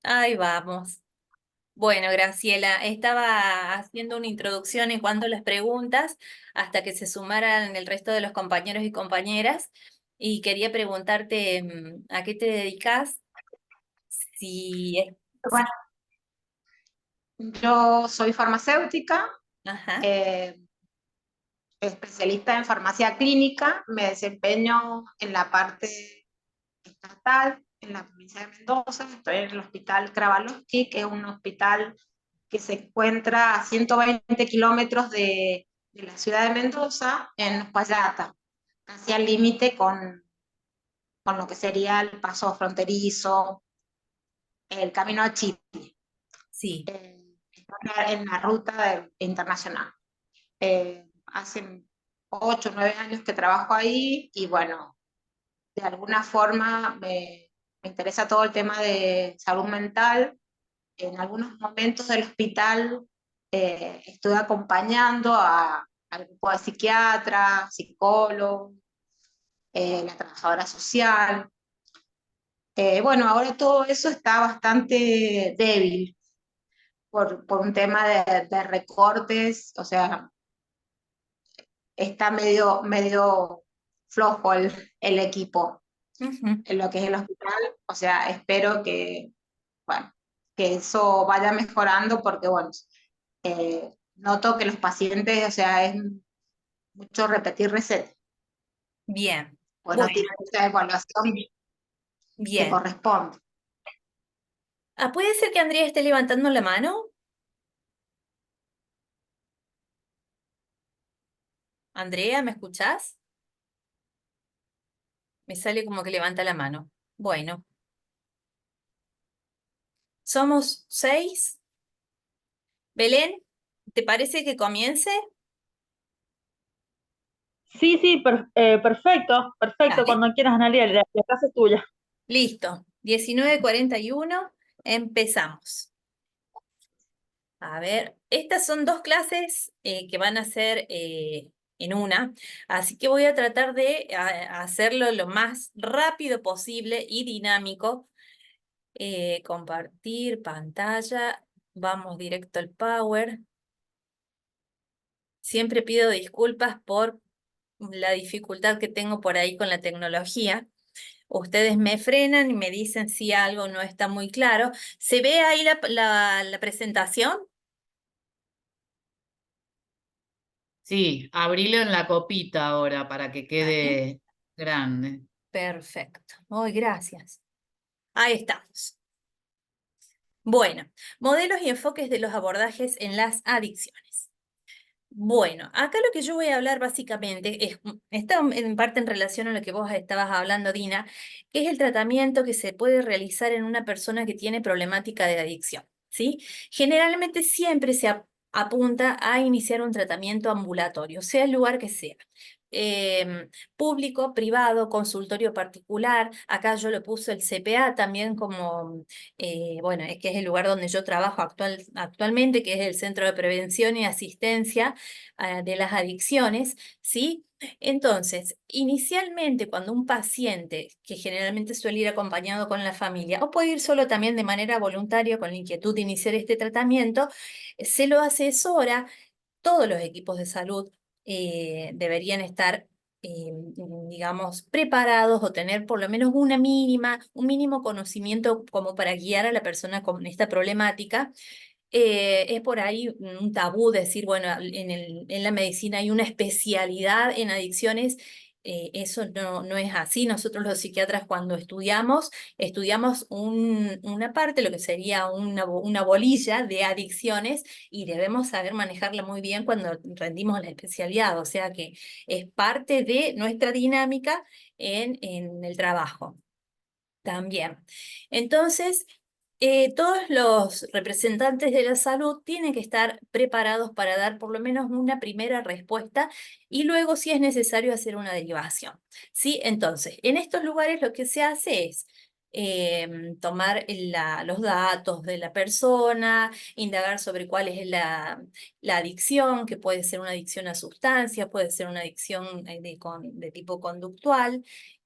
Ahí vamos. Bueno, Graciela, estaba haciendo una introducción en cuanto a las preguntas hasta que se sumaran el resto de los compañeros y compañeras y quería preguntarte a qué te dedicas, si es... Bueno, si- yo soy farmacéutica, ajá, eh, especialista en farmacia clínica, me desempeño en la parte estatal, en la provincia de Mendoza, estoy en el Hospital Kravalovsky, que es un hospital que se encuentra a 120 kilómetros de la ciudad de Mendoza, en Uspallata, casi al límite con lo que sería el paso fronterizo, el camino a Chile, sí. en la ruta internacional. Hace 8 o 9 años que trabajo ahí y bueno, de alguna forma me interesa todo el tema de salud mental. En algunos momentos del hospital estuve acompañando al grupo de psiquiatras, psicólogos, la trabajadora social. Bueno, ahora todo eso está bastante débil por un tema de recortes, o sea, está medio flojo el equipo Ujú. en lo que es el hospital. O sea, espero bueno, que eso vaya mejorando porque, bueno, noto que los pacientes, o sea, es mucho repetir recetas, Bien, pues no bueno, tienen esa evaluación que bien. corresponde. Ah, ¿puede ser que Andrea esté levantando la mano? Andrea, ¿me escuchás? Me sale como que levanta la mano. Bueno, somos 6. Belén, ¿te parece que comience? Sí, sí, perfecto, perfecto. Dale. Cuando quieras, Analia, la casa es tuya. Listo. 19:41. Empezamos. A ver, estas son dos clases que van a ser en una, así que voy a tratar de hacerlo lo más rápido posible y dinámico. Compartir pantalla. Vamos directo al Power. Siempre pido disculpas por la dificultad que tengo por ahí con la tecnología. Ustedes me frenan y me dicen si algo no está muy claro. ¿Se ve ahí la presentación? Sí, abrilo en la copita ahora para que Vale. quede grande. Perfecto. Muy gracias. Ahí estamos. Bueno, modelos y enfoques de los abordajes en las adicciones. Bueno, acá lo que yo voy a hablar básicamente está en parte en relación a lo que vos estabas hablando, Dina, que es el tratamiento que se puede realizar en una persona que tiene problemática de adicción, ¿sí? Generalmente siempre apunta a iniciar un tratamiento ambulatorio, sea el lugar que sea. Público, privado, consultorio particular. Acá yo lo puse el CPA también como, bueno, es que es el lugar donde yo trabajo actualmente, que es el Centro de Prevención y Asistencia de las adicciones, ¿sí? Entonces, inicialmente cuando un paciente, que generalmente suele ir acompañado con la familia, o puede ir solo también de manera voluntaria con la inquietud de iniciar este tratamiento, se lo asesora. Todos los equipos de salud deberían estar, digamos, preparados o tener por lo menos un mínimo conocimiento como para guiar a la persona con esta problemática. Es por ahí un tabú decir, bueno, en la medicina hay una especialidad en adicciones. Eso no es así. Nosotros los psiquiatras cuando estudiamos una parte, lo que sería una bolilla de adicciones y debemos saber manejarla muy bien cuando rendimos la especialidad. O sea que es parte de nuestra dinámica en el trabajo también. Entonces, todos los representantes de la salud tienen que estar preparados para dar por lo menos una primera respuesta y luego, si es necesario, hacer una derivación. ¿Sí? Entonces, en estos lugares lo que se hace es tomar los datos de la persona, indagar sobre cuál es la adicción, que puede ser una adicción a sustancias, puede ser una adicción de tipo conductual.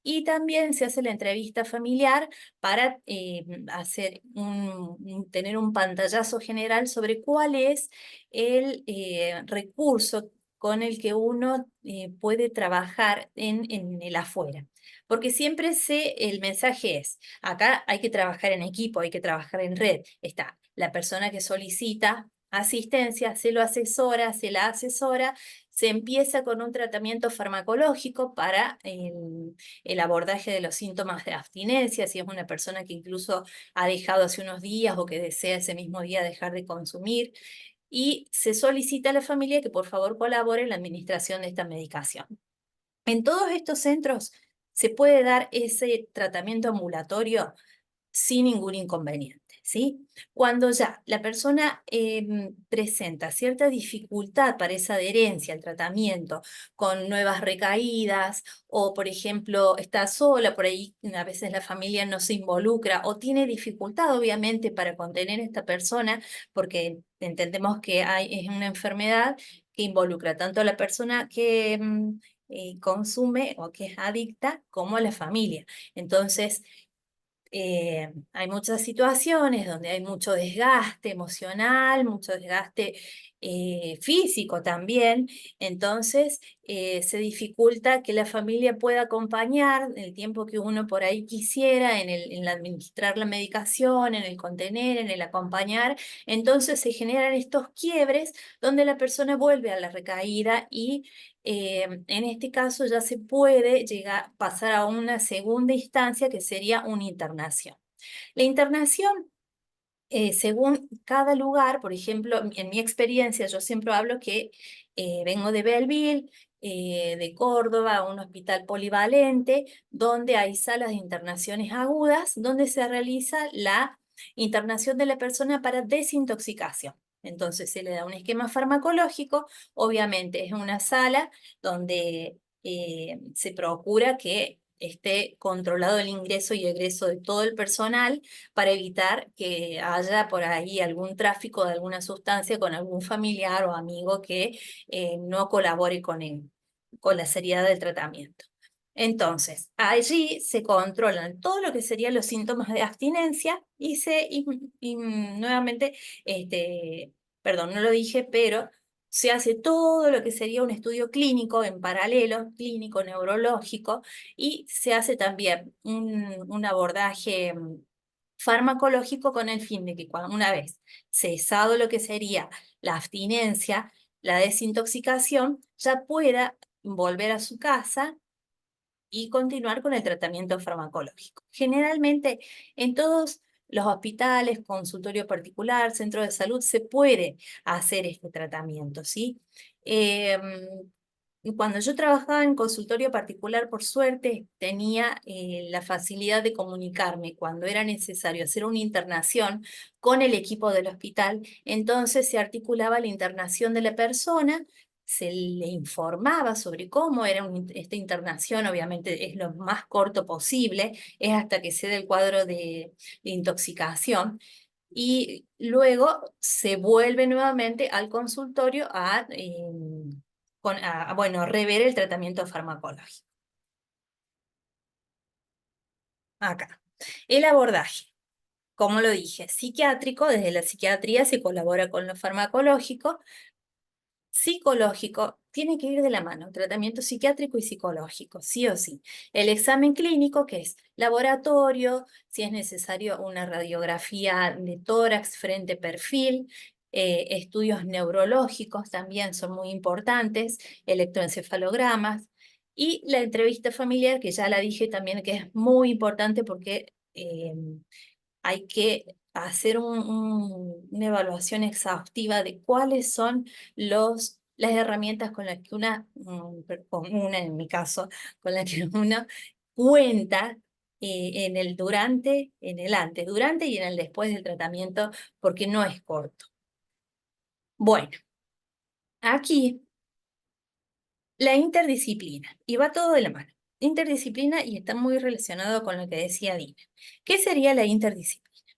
Y también se hace la entrevista familiar para tener un pantallazo general sobre cuál es el recurso con el que uno puede trabajar en el afuera. Porque siempre el mensaje es, acá hay que trabajar en equipo, hay que trabajar en red. Está la persona que solicita asistencia, se lo asesora, se la asesora, se empieza con un tratamiento farmacológico para el abordaje de los síntomas de abstinencia, si es una persona que incluso ha dejado hace unos días o que desea ese mismo día dejar de consumir, y se solicita a la familia que por favor colabore en la administración de esta medicación. En todos estos centros se puede dar ese tratamiento ambulatorio sin ningún inconveniente, ¿sí? Cuando ya la persona presenta cierta dificultad para esa adherencia al tratamiento, con nuevas recaídas, o por ejemplo está sola, por ahí a veces la familia no se involucra, o tiene dificultad obviamente para contener a esta persona, porque entendemos que es una enfermedad que involucra tanto a la persona que consume o que es adicta como a la familia. Entonces, hay muchas situaciones donde hay mucho desgaste emocional, mucho desgaste físico también, entonces se dificulta que la familia pueda acompañar el tiempo que uno por ahí quisiera en administrar la medicación, en el contener, en el acompañar, entonces se generan estos quiebres donde la persona vuelve a la recaída y en este caso ya se puede pasar a una segunda instancia que sería una internación. La internación, según cada lugar, por ejemplo, en mi experiencia, yo siempre hablo que vengo de Belleville, de Córdoba, un hospital polivalente, donde hay salas de internaciones agudas, donde se realiza la internación de la persona para desintoxicación. Entonces se le da un esquema farmacológico, obviamente es una sala donde se procura que esté controlado el ingreso y egreso de todo el personal para evitar que haya por ahí algún tráfico de alguna sustancia con algún familiar o amigo que no colabore con la seriedad del tratamiento. Entonces, allí se controlan todo lo que serían los síntomas de abstinencia y nuevamente, perdón, no lo dije, pero se hace todo lo que sería un estudio clínico en paralelo, clínico, neurológico, y se hace también un abordaje farmacológico con el fin de que una vez cesado lo que sería la abstinencia, la desintoxicación, ya pueda volver a su casa y continuar con el tratamiento farmacológico. Generalmente en todos los hospitales, consultorio particular, centro de salud, se puede hacer este tratamiento, ¿sí? Cuando yo trabajaba en consultorio particular, por suerte, tenía la facilidad de comunicarme cuando era necesario hacer una internación con el equipo del hospital. Entonces se articulaba la internación de la persona, se le informaba sobre cómo era esta internación, obviamente es lo más corto posible, es hasta que se dé el cuadro de intoxicación. Y luego se vuelve nuevamente al consultorio bueno, rever el tratamiento farmacológico. Acá. El abordaje, como lo dije, psiquiátrico, desde la psiquiatría se colabora con lo farmacológico. Psicológico tiene que ir de la mano, tratamiento psiquiátrico y psicológico, sí o sí. El examen clínico, que es laboratorio, si es necesario una radiografía de tórax, frente, perfil, estudios neurológicos también son muy importantes, electroencefalogramas, y la entrevista familiar, que ya la dije también que es muy importante porque hay que hacer una evaluación exhaustiva de cuáles son las herramientas con las que con una en mi caso, con las que uno cuenta en el durante, en el antes, durante y en el después del tratamiento, porque no es corto. Bueno, aquí la interdisciplina, y va todo de la mano. interdisciplina y está muy relacionado con lo que decía Dina. ¿Qué sería la interdisciplina?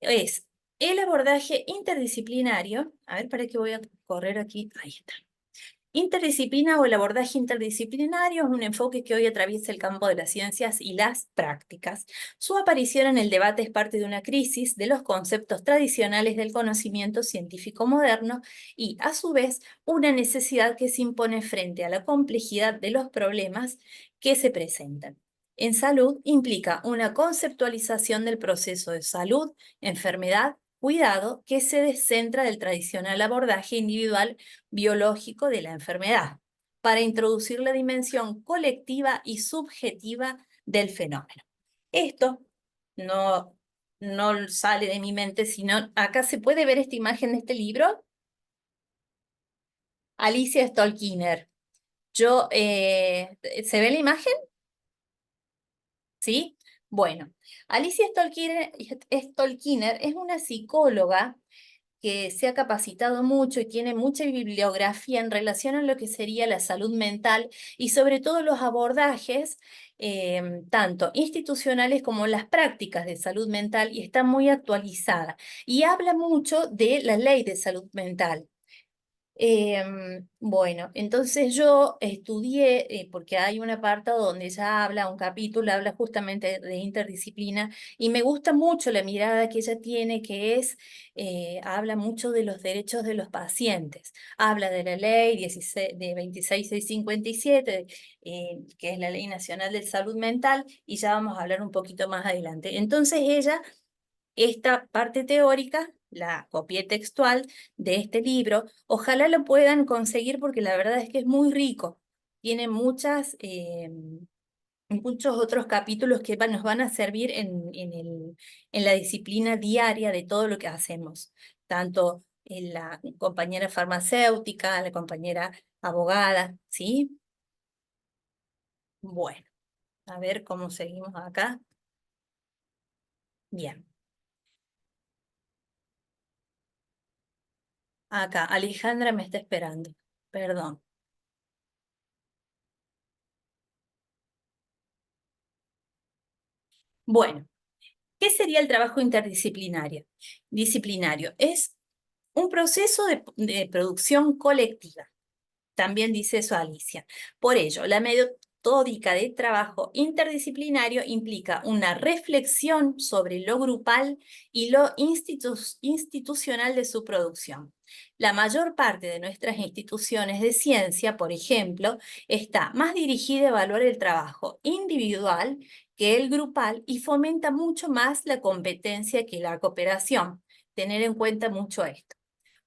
Es el abordaje interdisciplinario. A ver, para que voy a correr aquí. Ahí está. Interdisciplina o el abordaje interdisciplinario es un enfoque que hoy atraviesa el campo de las ciencias y las prácticas. Su aparición en el debate es parte de una crisis de los conceptos tradicionales del conocimiento científico moderno y, a su vez, una necesidad que se impone frente a la complejidad de los problemas que se presentan. En salud implica una conceptualización del proceso de salud, enfermedad, cuidado, que se descentra del tradicional abordaje individual biológico de la enfermedad, para introducir la dimensión colectiva y subjetiva del fenómeno. Esto no sale de mi mente, sino acá se puede ver esta imagen de este libro. Alicia Stolkiner. ¿Se ve la imagen? ¿Sí? Bueno, Alicia Stolkiner es una psicóloga que se ha capacitado mucho y tiene mucha bibliografía en relación a lo que sería la salud mental y sobre todo los abordajes, tanto institucionales como las prácticas de salud mental, y está muy actualizada. Y habla mucho de la ley de salud mental. Bueno, entonces yo estudié, porque hay un apartado donde ella habla, un capítulo, habla justamente de interdisciplina, y me gusta mucho la mirada que ella tiene, que es, habla mucho de los derechos de los pacientes. Habla de la ley 16, de 26657, que es la Ley Nacional de Salud Mental, y ya vamos a hablar un poquito más adelante. Entonces ella, esta parte teórica, la copié textual de este libro. Ojalá lo puedan conseguir porque la verdad es que es muy rico. Tiene muchos otros capítulos que nos van a servir en la disciplina diaria de todo lo que hacemos. Tanto en la compañera farmacéutica, la compañera abogada, ¿sí? Bueno, a ver cómo seguimos acá. Bien. Acá, Alejandra me está esperando. Perdón. Bueno, ¿qué sería el trabajo interdisciplinario? Disciplinario es un proceso de producción colectiva. También dice eso Alicia. Por ello, la metódica de trabajo interdisciplinario implica una reflexión sobre lo grupal y lo institucional de su producción. La mayor parte de nuestras instituciones de ciencia, por ejemplo, está más dirigida a evaluar el trabajo individual que el grupal y fomenta mucho más la competencia que la cooperación. Tener en cuenta mucho esto.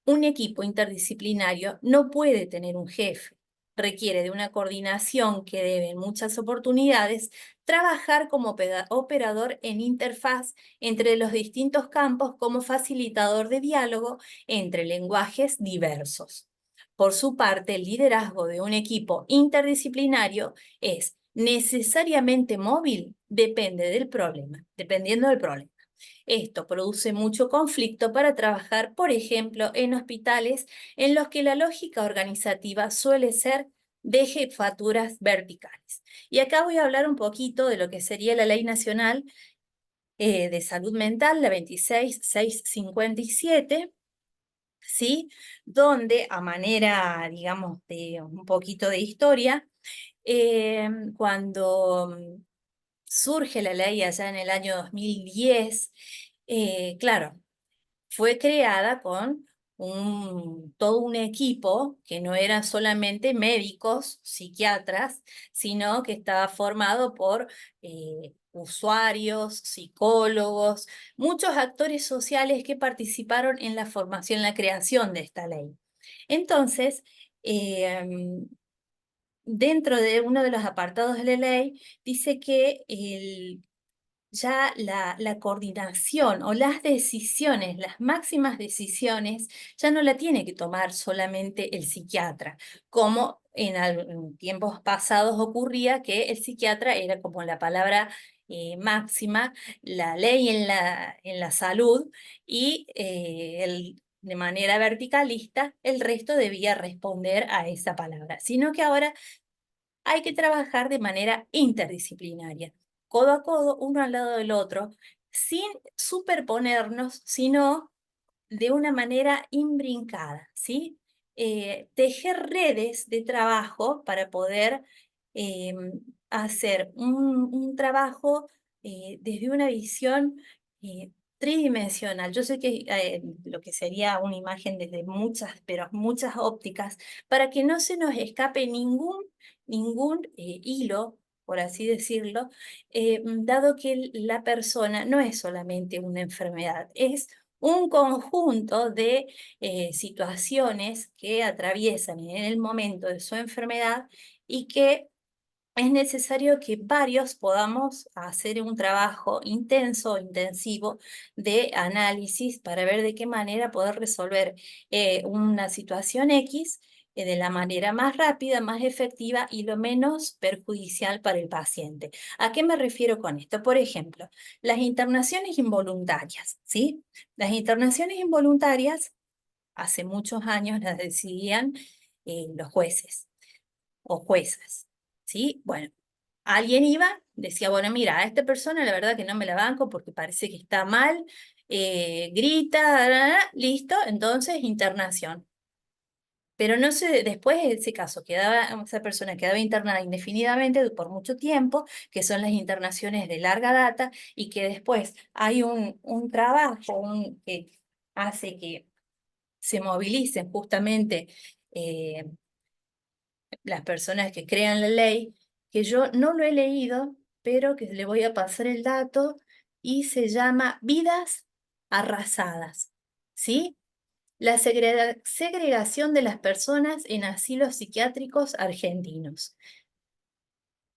Un equipo interdisciplinario no puede tener un jefe. Requiere de una coordinación que debe, en muchas oportunidades, trabajar como operador en interfaz entre los distintos campos como facilitador de diálogo entre lenguajes diversos. Por su parte, el liderazgo de un equipo interdisciplinario es necesariamente móvil, dependiendo del problema. Esto produce mucho conflicto para trabajar, por ejemplo, en hospitales en los que la lógica organizativa suele ser de jefaturas verticales. Y acá voy a hablar un poquito de lo que sería la Ley Nacional de Salud Mental, la 26657, ¿sí? Donde, a manera, digamos, de un poquito de historia, cuando surge la ley allá en el año 2010, claro, fue creada con todo un equipo que no eran solamente médicos, psiquiatras, sino que estaba formado por usuarios, psicólogos, muchos actores sociales que participaron en la formación, en la creación de esta ley. Entonces, dentro de uno de los apartados de la ley, dice que ya la coordinación o las decisiones, las máximas decisiones, ya no la tiene que tomar solamente el psiquiatra, como en tiempos pasados ocurría, que el psiquiatra era como la palabra máxima, la ley en la salud, y de manera verticalista el resto debía responder a esa palabra, sino que ahora hay que trabajar de manera interdisciplinaria, codo a codo, uno al lado del otro, sin superponernos, sino de una manera imbrincada, ¿sí? Tejer redes de trabajo para poder hacer un trabajo desde una visión tridimensional. Yo sé que lo que sería una imagen desde muchas, pero muchas ópticas, para que no se nos escape ningún hilo, por así decirlo, dado que la persona no es solamente una enfermedad, es un conjunto de situaciones que atraviesan en el momento de su enfermedad y que es necesario que varios podamos hacer un trabajo intenso, intensivo de análisis para ver de qué manera poder resolver una situación X de la manera más rápida, más efectiva y lo menos perjudicial para el paciente. ¿A qué me refiero con esto? Por ejemplo, las internaciones involuntarias, ¿sí? Las internaciones involuntarias, hace muchos años las decidían los jueces o juezas, ¿sí? Bueno, alguien iba, decía, bueno, mira, a esta persona la verdad que no me la banco porque parece que está mal, grita, listo, entonces internación. Pero no sé, después de ese caso, esa persona quedaba internada indefinidamente por mucho tiempo, que son las internaciones de larga data, y que después hay un trabajo que hace que se movilicen justamente eh, las personas que crean la ley, que yo no lo he leído, pero que le voy a pasar el dato, y se llama Vidas Arrasadas, ¿sí? La segregación de las personas en asilos psiquiátricos argentinos.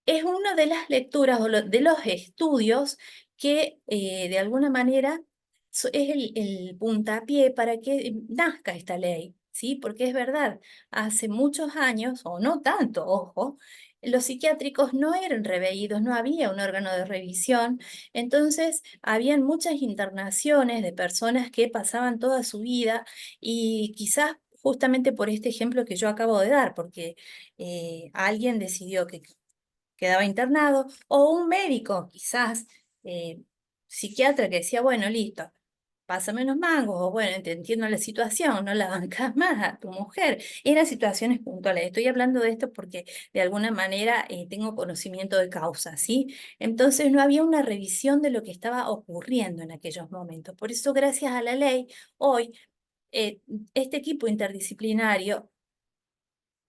Es una de las lecturas o de los estudios que de alguna manera es el puntapié para que nazca esta ley, ¿sí? Porque es verdad, hace muchos años, o no tanto, ojo, los psiquiátricos no eran reveídos, no había un órgano de revisión, entonces habían muchas internaciones de personas que pasaban toda su vida y quizás justamente por este ejemplo que yo acabo de dar, porque alguien decidió que quedaba internado, o un médico, quizás psiquiatra, que decía, bueno, listo, pásame los mangos, o bueno, te entiendo la situación, no la bancas más a tu mujer. Eran situaciones puntuales. Estoy hablando de esto porque de alguna manera tengo conocimiento de causa, ¿sí? Entonces no había una revisión de lo que estaba ocurriendo en aquellos momentos. Por eso, gracias a la ley, hoy eh, este equipo interdisciplinario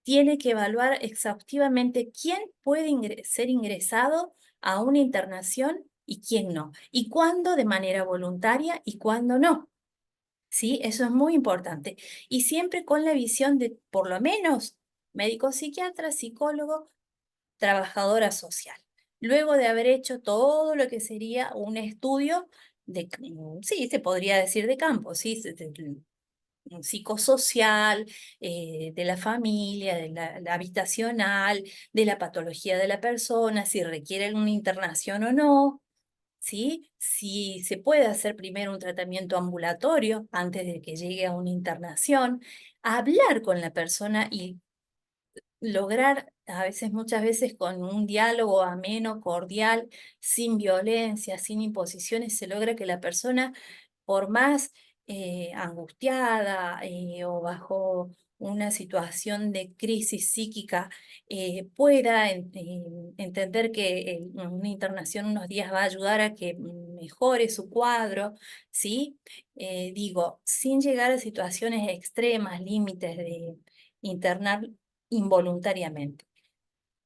tiene que evaluar exhaustivamente quién puede ser ingresado a una internación y quién no, y cuándo de manera voluntaria y cuándo no. ¿Sí? Eso es muy importante. Y siempre con la visión de, por lo menos, médico psiquiatra, psicólogo, trabajadora social. Luego de haber hecho todo lo que sería un estudio de, sí, se podría decir de campo, sí, psicosocial, de la familia, de la habitacional, de la patología de la persona, si requiere una internación o no, ¿sí? Si se puede hacer primero un tratamiento ambulatorio antes de que llegue a una internación, hablar con la persona y lograr, a veces, muchas veces, con un diálogo ameno, cordial, sin violencia, sin imposiciones, se logra que la persona, por más angustiada o bajo una situación de crisis psíquica, pueda entender que una internación unos días va a ayudar a que mejore su cuadro, ¿sí? Digo, sin llegar a situaciones extremas, límites de internar involuntariamente.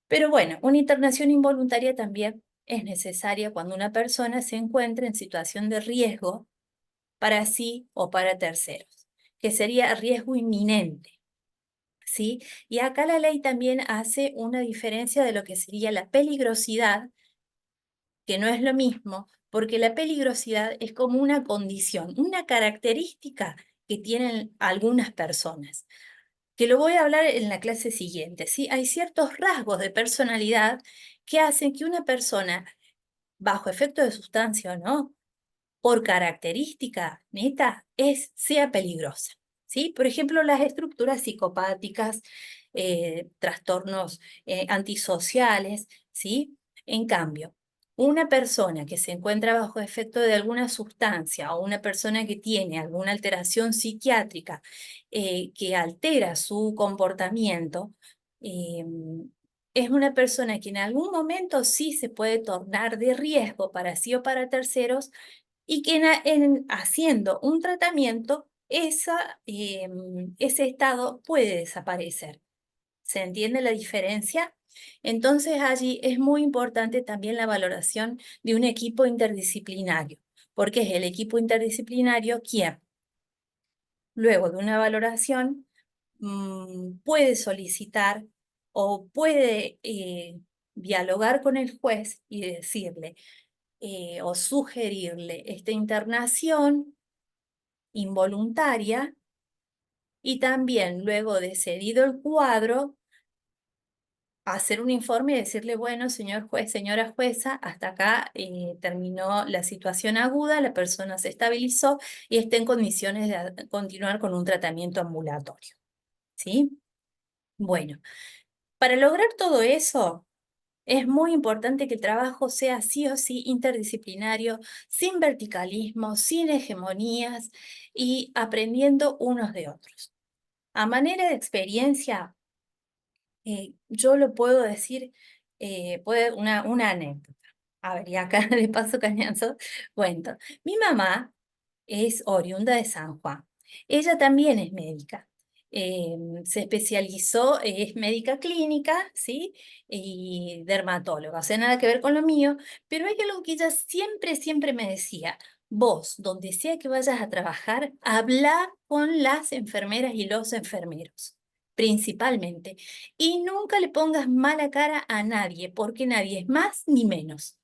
Pero bueno, una internación involuntaria también es necesaria cuando una persona se encuentra en situación de riesgo para sí o para terceros, que sería riesgo inminente, ¿sí? Y acá la ley también hace una diferencia de lo que sería la peligrosidad, que no es lo mismo, porque la peligrosidad es como una condición, una característica que tienen algunas personas, que lo voy a hablar en la clase siguiente, ¿sí? Hay ciertos rasgos de personalidad que hacen que una persona, bajo efecto de sustancia o no, por característica neta, sea peligrosa, ¿sí? Por ejemplo, las estructuras psicopáticas, trastornos antisociales, ¿sí? En cambio, una persona que se encuentra bajo efecto de alguna sustancia o una persona que tiene alguna alteración psiquiátrica que altera su comportamiento, eh, es una persona que en algún momento sí se puede tornar de riesgo para sí o para terceros y que haciendo un tratamiento, ese estado puede desaparecer. ¿Se entiende la diferencia? Entonces allí es muy importante también la valoración de un equipo interdisciplinario, porque es el equipo interdisciplinario quien, luego de una valoración, puede solicitar o puede dialogar con el juez y decirle o sugerirle esta internación involuntaria y también luego de cedido el cuadro, hacer un informe y decirle, bueno, señor juez, señora jueza, hasta acá terminó la situación aguda, la persona se estabilizó y está en condiciones de continuar con un tratamiento ambulatorio. ¿Sí? Bueno, para lograr todo eso, es muy importante que el trabajo sea sí o sí interdisciplinario, sin verticalismo, sin hegemonías y aprendiendo unos de otros. A manera de experiencia, yo lo puedo decir, una anécdota. A ver, y acá de paso cañazo, cuento. Mi mamá es oriunda de San Juan. Ella también es médica. Se especializó, es médica clínica, ¿sí? Y dermatóloga, o sea, nada que ver con lo mío, pero hay algo que ella siempre, siempre me decía. Vos, donde sea que vayas a trabajar, habla con las enfermeras y los enfermeros, principalmente. Y nunca le pongas mala cara a nadie, porque nadie es más ni menos.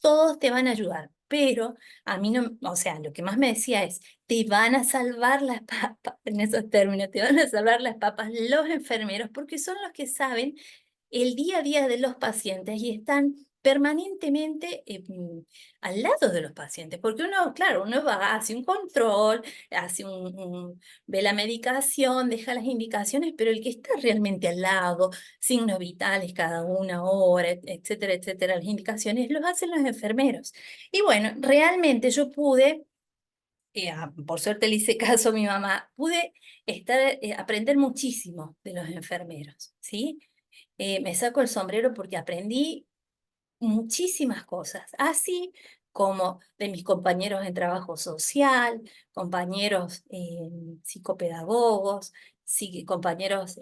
Todos te van a ayudar, pero a mí no, o sea, lo que más me decía es, te van a salvar las papas, en esos términos, te van a salvar las papas los enfermeros, porque son los que saben el día a día de los pacientes y están permanentemente al lado de los pacientes, porque uno, claro, uno va, hace un control, ve la medicación, deja las indicaciones, pero el que está realmente al lado, signos vitales cada una hora, etcétera, etcétera, las indicaciones los hacen los enfermeros. Y bueno, realmente yo pude, por suerte le hice caso a mi mamá, pude aprender muchísimo de los enfermeros, ¿sí? Me saco el sombrero porque aprendí muchísimas cosas, así como de mis compañeros en trabajo social, compañeros psicopedagogos, compañeros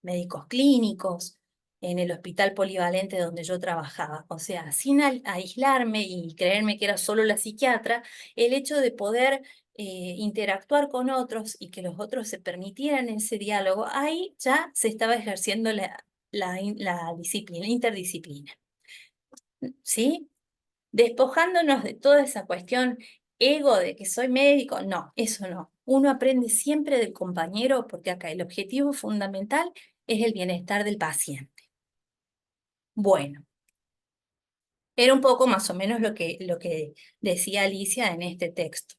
médicos clínicos, en el hospital polivalente donde yo trabajaba. O sea, sin aislarme y creerme que era solo la psiquiatra, el hecho de poder interactuar con otros y que los otros se permitieran ese diálogo, ahí ya se estaba ejerciendo la disciplina, la interdisciplina. ¿Sí? Despojándonos de toda esa cuestión ego de que soy médico, no, eso no. Uno aprende siempre del compañero porque acá el objetivo fundamental es el bienestar del paciente. Bueno, era un poco más o menos lo que decía Alicia en este texto.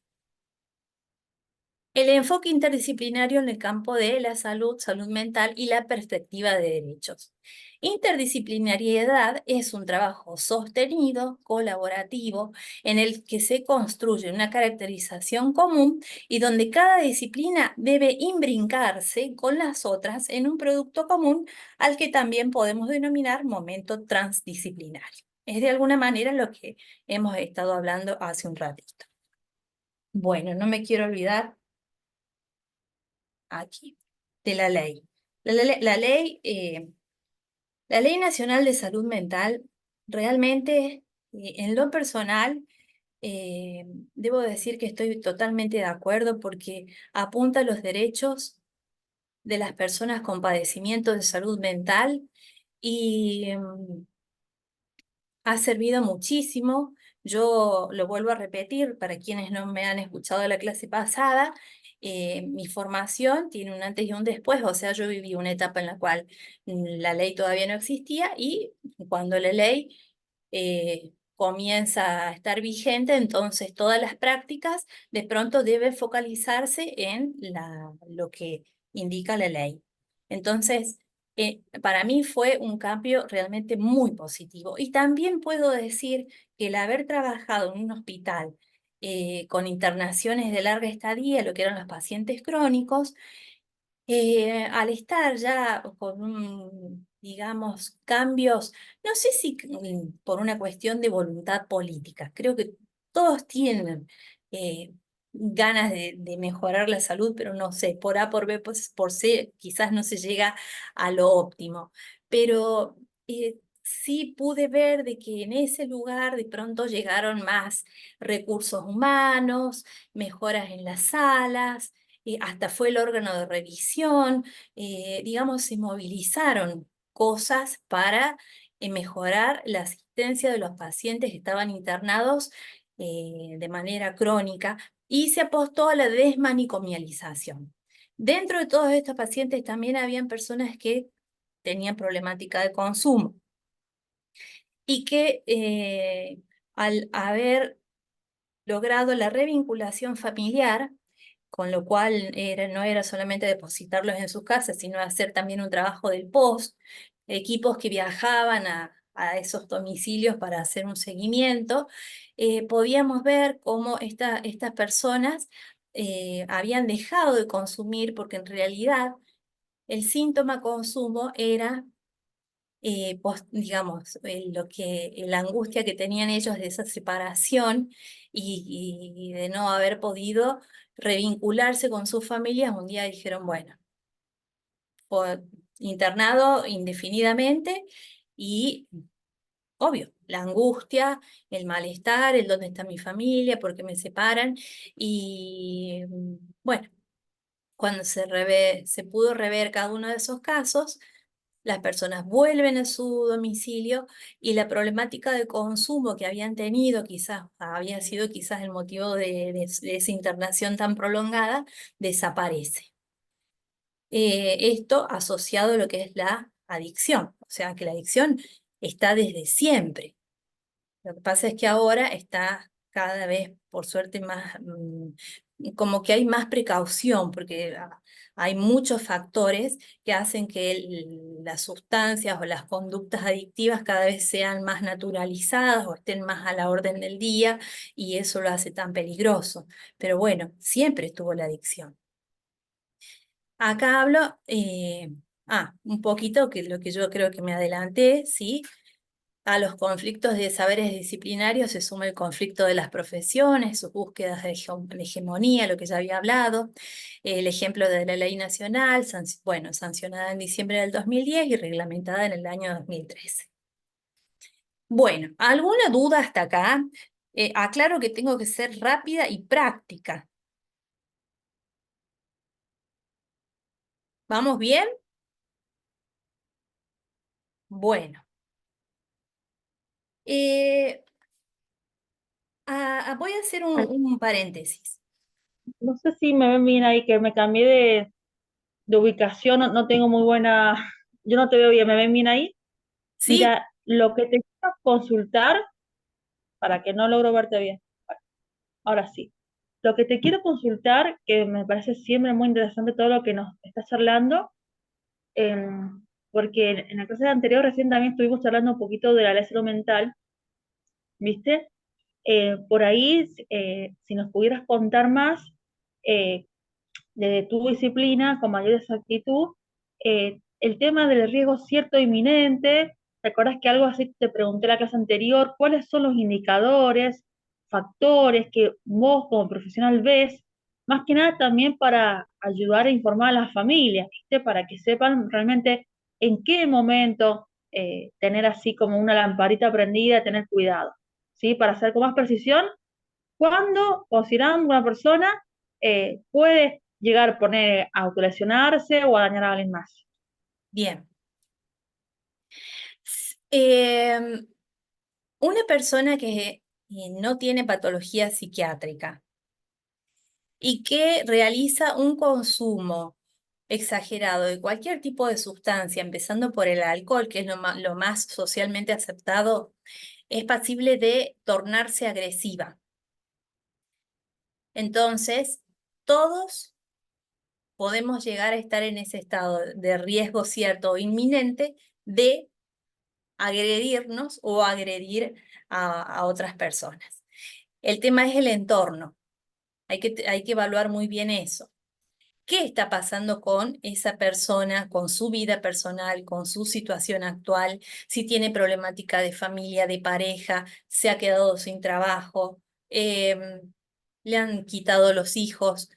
El enfoque interdisciplinario en el campo de la salud, salud mental y la perspectiva de derechos. Interdisciplinariedad es un trabajo sostenido, colaborativo, en el que se construye una caracterización común y donde cada disciplina debe imbrincarse con las otras en un producto común al que también podemos denominar momento transdisciplinario. Es de alguna manera lo que hemos estado hablando hace un ratito. Bueno, no me quiero olvidar aquí, de la ley. La Ley Nacional de Salud Mental, realmente, en lo personal, eh, debo decir que estoy totalmente de acuerdo porque apunta a los derechos de las personas con padecimiento de salud mental y ha servido muchísimo. Yo lo vuelvo a repetir para quienes no me han escuchado la clase pasada. Mi formación tiene un antes y un después, o sea, yo viví una etapa en la cual la ley todavía no existía y cuando la ley comienza a estar vigente, entonces todas las prácticas de pronto deben focalizarse en lo que indica la ley. Entonces, para mí fue un cambio realmente muy positivo. Y también puedo decir que el haber trabajado en un hospital con internaciones de larga estadía, lo que eran los pacientes crónicos, al estar ya con digamos, cambios, no sé si por una cuestión de voluntad política, creo que todos tienen ganas de mejorar la salud, pero no sé, por A, por B, pues, por C, quizás no se llega a lo óptimo. Pero sí pude ver de que en ese lugar de pronto llegaron más recursos humanos, mejoras en las salas, hasta fue el órgano de revisión, digamos, se movilizaron cosas para mejorar la asistencia de los pacientes que estaban internados de manera crónica y se apostó a la desmanicomialización. Dentro de todos estos pacientes también habían personas que tenían problemática de consumo y que al haber logrado la revinculación familiar, con lo cual no era solamente depositarlos en sus casas, sino hacer también un trabajo del post, equipos que viajaban a esos domicilios para hacer un seguimiento, podíamos ver cómo estas personas habían dejado de consumir porque en realidad el síntoma consumo era digamos, la angustia que tenían ellos de esa separación y de no haber podido revincularse con sus familias, un día dijeron, bueno, fue internado indefinidamente y, obvio, la angustia, el malestar, el dónde está mi familia, por qué me separan y, bueno, cuando se pudo rever cada uno de esos casos, las personas vuelven a su domicilio y la problemática de consumo que habían tenido, quizás había sido quizás el motivo de esa internación tan prolongada, desaparece. Esto asociado a lo que es la adicción, o sea que la adicción está desde siempre. Lo que pasa es que ahora está cada vez, por suerte, más, como que hay más precaución, porque hay muchos factores que hacen que las sustancias o las conductas adictivas cada vez sean más naturalizadas o estén más a la orden del día, y eso lo hace tan peligroso. Pero bueno, siempre estuvo la adicción. Acá hablo, un poquito, que lo que yo creo que me adelanté, ¿sí? A los conflictos de saberes disciplinarios se suma el conflicto de las profesiones, sus búsquedas de hegemonía, lo que ya había hablado, el ejemplo de la ley nacional, bueno, sancionada en diciembre del 2010 y reglamentada en el año 2013. Bueno, ¿alguna duda hasta acá? Aclaro que tengo que ser rápida y práctica. ¿Vamos bien? Bueno. Eh, voy a hacer un paréntesis. No sé si me ven bien ahí, que me cambié de ubicación, no tengo muy buena, yo no te veo bien, ¿me ven bien ahí? ¿Sí? Mira, lo que te quiero consultar, para que no logro verte bien, ahora sí, lo que te quiero consultar, que me parece siempre muy interesante todo lo que nos estás charlando, porque en la clase anterior recién también estuvimos charlando un poquito de la ley de salud mental, ¿viste? Por ahí, si nos pudieras contar más, eh, desde tu disciplina, con mayor exactitud, el tema del riesgo cierto e inminente. ¿Te acuerdas que algo así te pregunté en la clase anterior? ¿Cuáles son los indicadores, factores que vos como profesional ves? Más que nada también para ayudar a informar a las familias, ¿viste? Para que sepan realmente en qué momento tener así como una lamparita prendida, tener cuidado, ¿sí? Para hacer con más precisión cuándo considerando una persona puede llegar a poner a autolesionarse o a dañar a alguien más. Bien. Una persona que no tiene patología psiquiátrica y que realiza un consumo exagerado de cualquier tipo de sustancia, empezando por el alcohol, que es lo más socialmente aceptado, es pasible de tornarse agresiva. Entonces, todos podemos llegar a estar en ese estado de riesgo cierto o inminente de agredirnos o agredir a otras personas. El tema es el entorno. Hay que evaluar muy bien eso. ¿Qué está pasando con esa persona, con su vida personal, con su situación actual? Si tiene problemática de familia, de pareja, se ha quedado sin trabajo, le han quitado los hijos,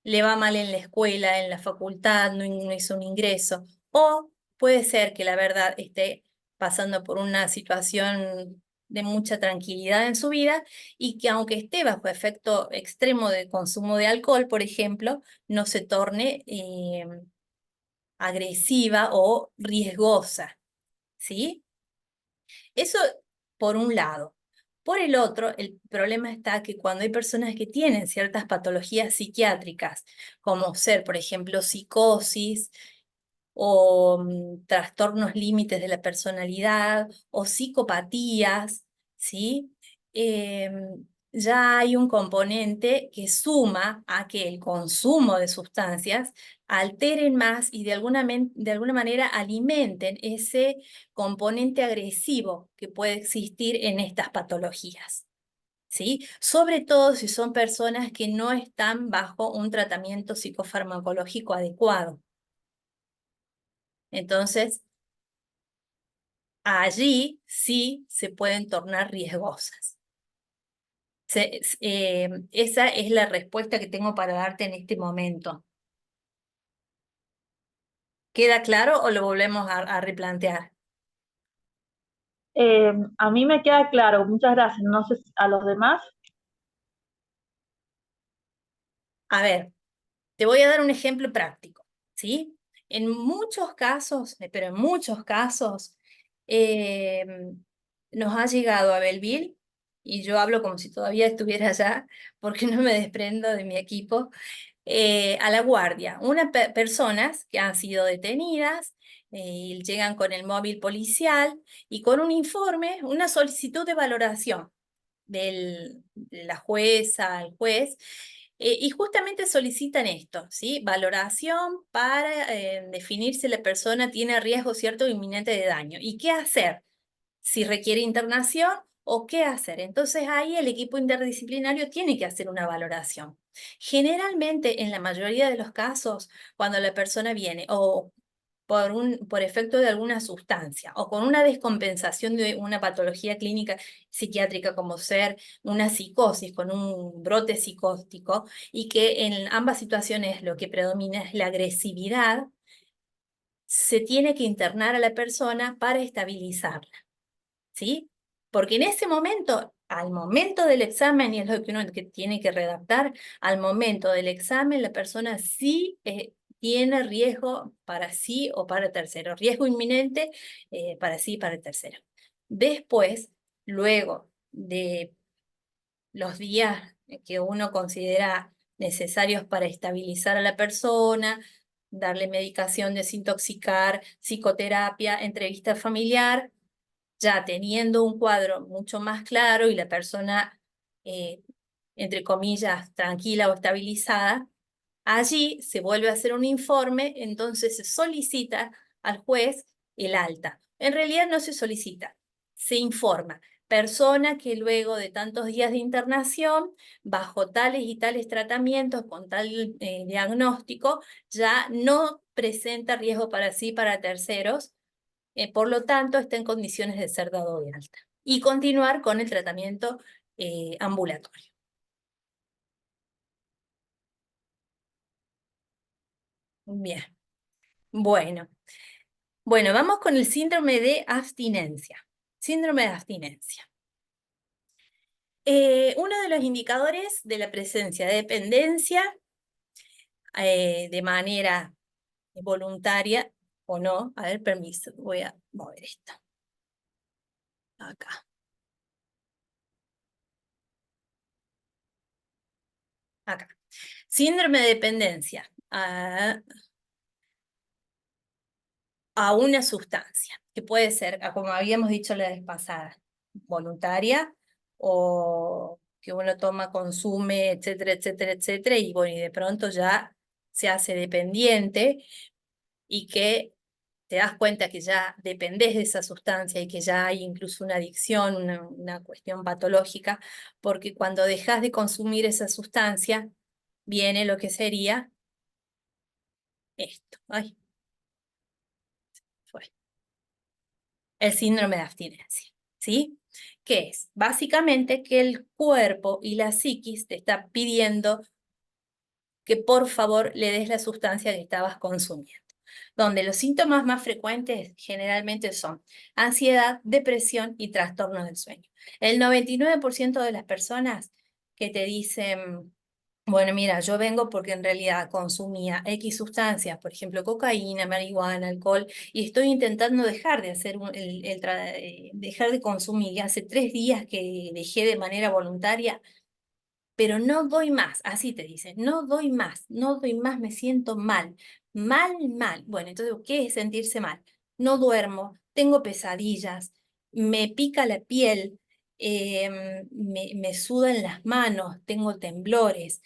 le va mal en la escuela, en la facultad, no hizo un ingreso. O puede ser que la verdad esté pasando por una situación de mucha tranquilidad en su vida y que aunque esté bajo efecto extremo de consumo de alcohol, por ejemplo, no se torne agresiva o riesgosa, ¿sí? Eso por un lado. Por el otro, el problema está que cuando hay personas que tienen ciertas patologías psiquiátricas, como ser, por ejemplo, psicosis o trastornos límites de la personalidad o psicopatías, ¿sí? Ya hay un componente que suma a que el consumo de sustancias alteren más y de alguna manera alimenten ese componente agresivo que puede existir en estas patologías, ¿sí? Sobre todo si son personas que no están bajo un tratamiento psicofarmacológico adecuado. Entonces, allí sí se pueden tornar riesgosas. Esa es la respuesta que tengo para darte en este momento. ¿Queda claro o lo volvemos a replantear? A mí me queda claro, muchas gracias. No sé a los demás. A ver, te voy a dar un ejemplo práctico, ¿sí? En muchos casos, pero en muchos casos, eh, nos ha llegado a Belleville, y yo hablo como si todavía estuviera allá, porque no me desprendo de mi equipo, a la guardia. Personas que han sido detenidas, y llegan con el móvil policial y con un informe, una solicitud de valoración de la jueza, el juez, y justamente solicitan esto, ¿sí? Valoración para definir si la persona tiene riesgo cierto o inminente de daño. ¿Y qué hacer? Si requiere internación o qué hacer. Entonces ahí el equipo interdisciplinario tiene que hacer una valoración. Generalmente, en la mayoría de los casos, cuando la persona viene o por efecto de alguna sustancia o con una descompensación de una patología clínica psiquiátrica como ser una psicosis con un brote psicótico y que en ambas situaciones lo que predomina es la agresividad, se tiene que internar a la persona para estabilizarla, ¿sí? Porque en ese momento, al momento del examen, y es lo que uno que tiene que redactar, al momento del examen la persona sí tiene riesgo para sí o para tercero, riesgo inminente para sí y para el tercero. Después, luego de los días que uno considera necesarios para estabilizar a la persona, darle medicación, desintoxicar, psicoterapia, entrevista familiar, ya teniendo un cuadro mucho más claro y la persona, eh, entre comillas, tranquila o estabilizada, allí se vuelve a hacer un informe, entonces se solicita al juez el alta. En realidad no se solicita, se informa. Persona que luego de tantos días de internación, bajo tales y tales tratamientos, con tal diagnóstico, ya no presenta riesgo para sí, para terceros, por lo tanto, está en condiciones de ser dado de alta y continuar con el tratamiento ambulatorio. Bien, bueno. Bueno, vamos con el síndrome de abstinencia. Síndrome de abstinencia. Uno de los indicadores de la presencia de dependencia de manera voluntaria o no. A ver, permiso, voy a mover esto. Acá. Acá. Síndrome de dependencia a una sustancia, que puede ser, como habíamos dicho la vez pasada, voluntaria o que uno toma, consume, etcétera, etcétera, etcétera, y bueno, y de pronto ya se hace dependiente y que te das cuenta que ya dependés de esa sustancia y que ya hay incluso una adicción, una cuestión patológica, porque cuando dejas de consumir esa sustancia, viene lo que sería esto. Ay, fue. El síndrome de abstinencia, ¿sí? ¿Qué es? Básicamente que el cuerpo y la psiquis te está pidiendo que por favor le des la sustancia que estabas consumiendo. Donde los síntomas más frecuentes generalmente son ansiedad, depresión y trastornos del sueño. El 99% de las personas que te dicen, bueno, mira, yo vengo porque en realidad consumía X sustancias, por ejemplo, cocaína, marihuana, alcohol, y estoy intentando dejar de hacer dejar de consumir. Y hace 3 días que dejé de manera voluntaria, pero no doy más, así te dicen, no doy más, no doy más, me siento mal, mal, mal. Bueno, entonces, ¿qué es sentirse mal? No duermo, tengo pesadillas, me pica la piel, me sudan las manos, tengo temblores,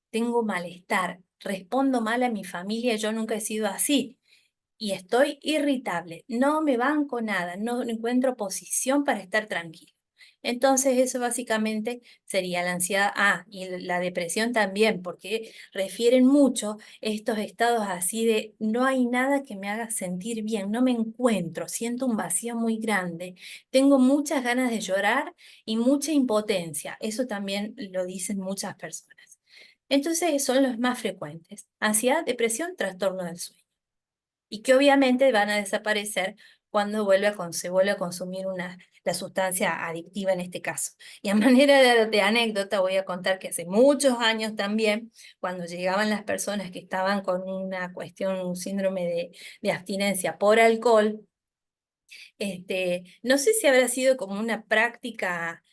tengo malestar, respondo mal a mi familia, yo nunca he sido así. Y estoy irritable, no me banco nada, no encuentro posición para estar tranquilo. Entonces eso básicamente sería la ansiedad. Ah, y la depresión también, porque refieren mucho estos estados así de no hay nada que me haga sentir bien, no me encuentro, siento un vacío muy grande, tengo muchas ganas de llorar y mucha impotencia. Eso también lo dicen muchas personas. Entonces son los más frecuentes: ansiedad, depresión, trastorno del sueño, y que obviamente van a desaparecer cuando se vuelve a consumir la sustancia adictiva en este caso. Y a manera de anécdota voy a contar que hace muchos años también, cuando llegaban las personas que estaban con una cuestión, un síndrome de abstinencia por alcohol, no sé si habrá sido como una práctica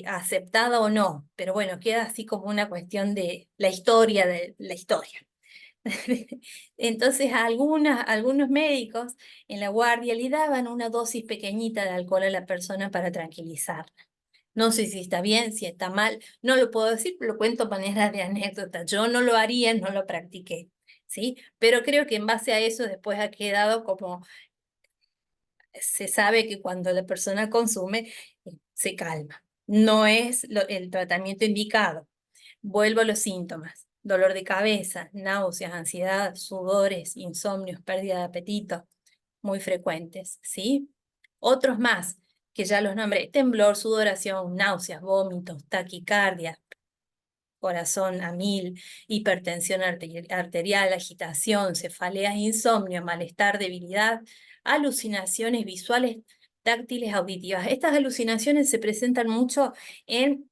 aceptada o no, pero bueno, queda así como una cuestión de la historia. Entonces algunos médicos en la guardia le daban una dosis pequeñita de alcohol a la persona para tranquilizarla. No sé si está bien, si está mal, no lo puedo decir, pero lo cuento a manera de anécdota. Yo no lo haría, no lo practiqué, ¿sí? Pero creo que en base a eso después ha quedado como, se sabe que cuando la persona consume, se calma. No es el tratamiento indicado. Vuelvo a los síntomas: dolor de cabeza, náuseas, ansiedad, sudores, insomnios, pérdida de apetito, muy frecuentes, ¿sí? Otros más, que ya los nombré: temblor, sudoración, náuseas, vómitos, taquicardia, corazón a 1000, hipertensión arterial, agitación, cefaleas, insomnio, malestar, debilidad, alucinaciones visuales, táctiles, auditivas. Estas alucinaciones se presentan mucho en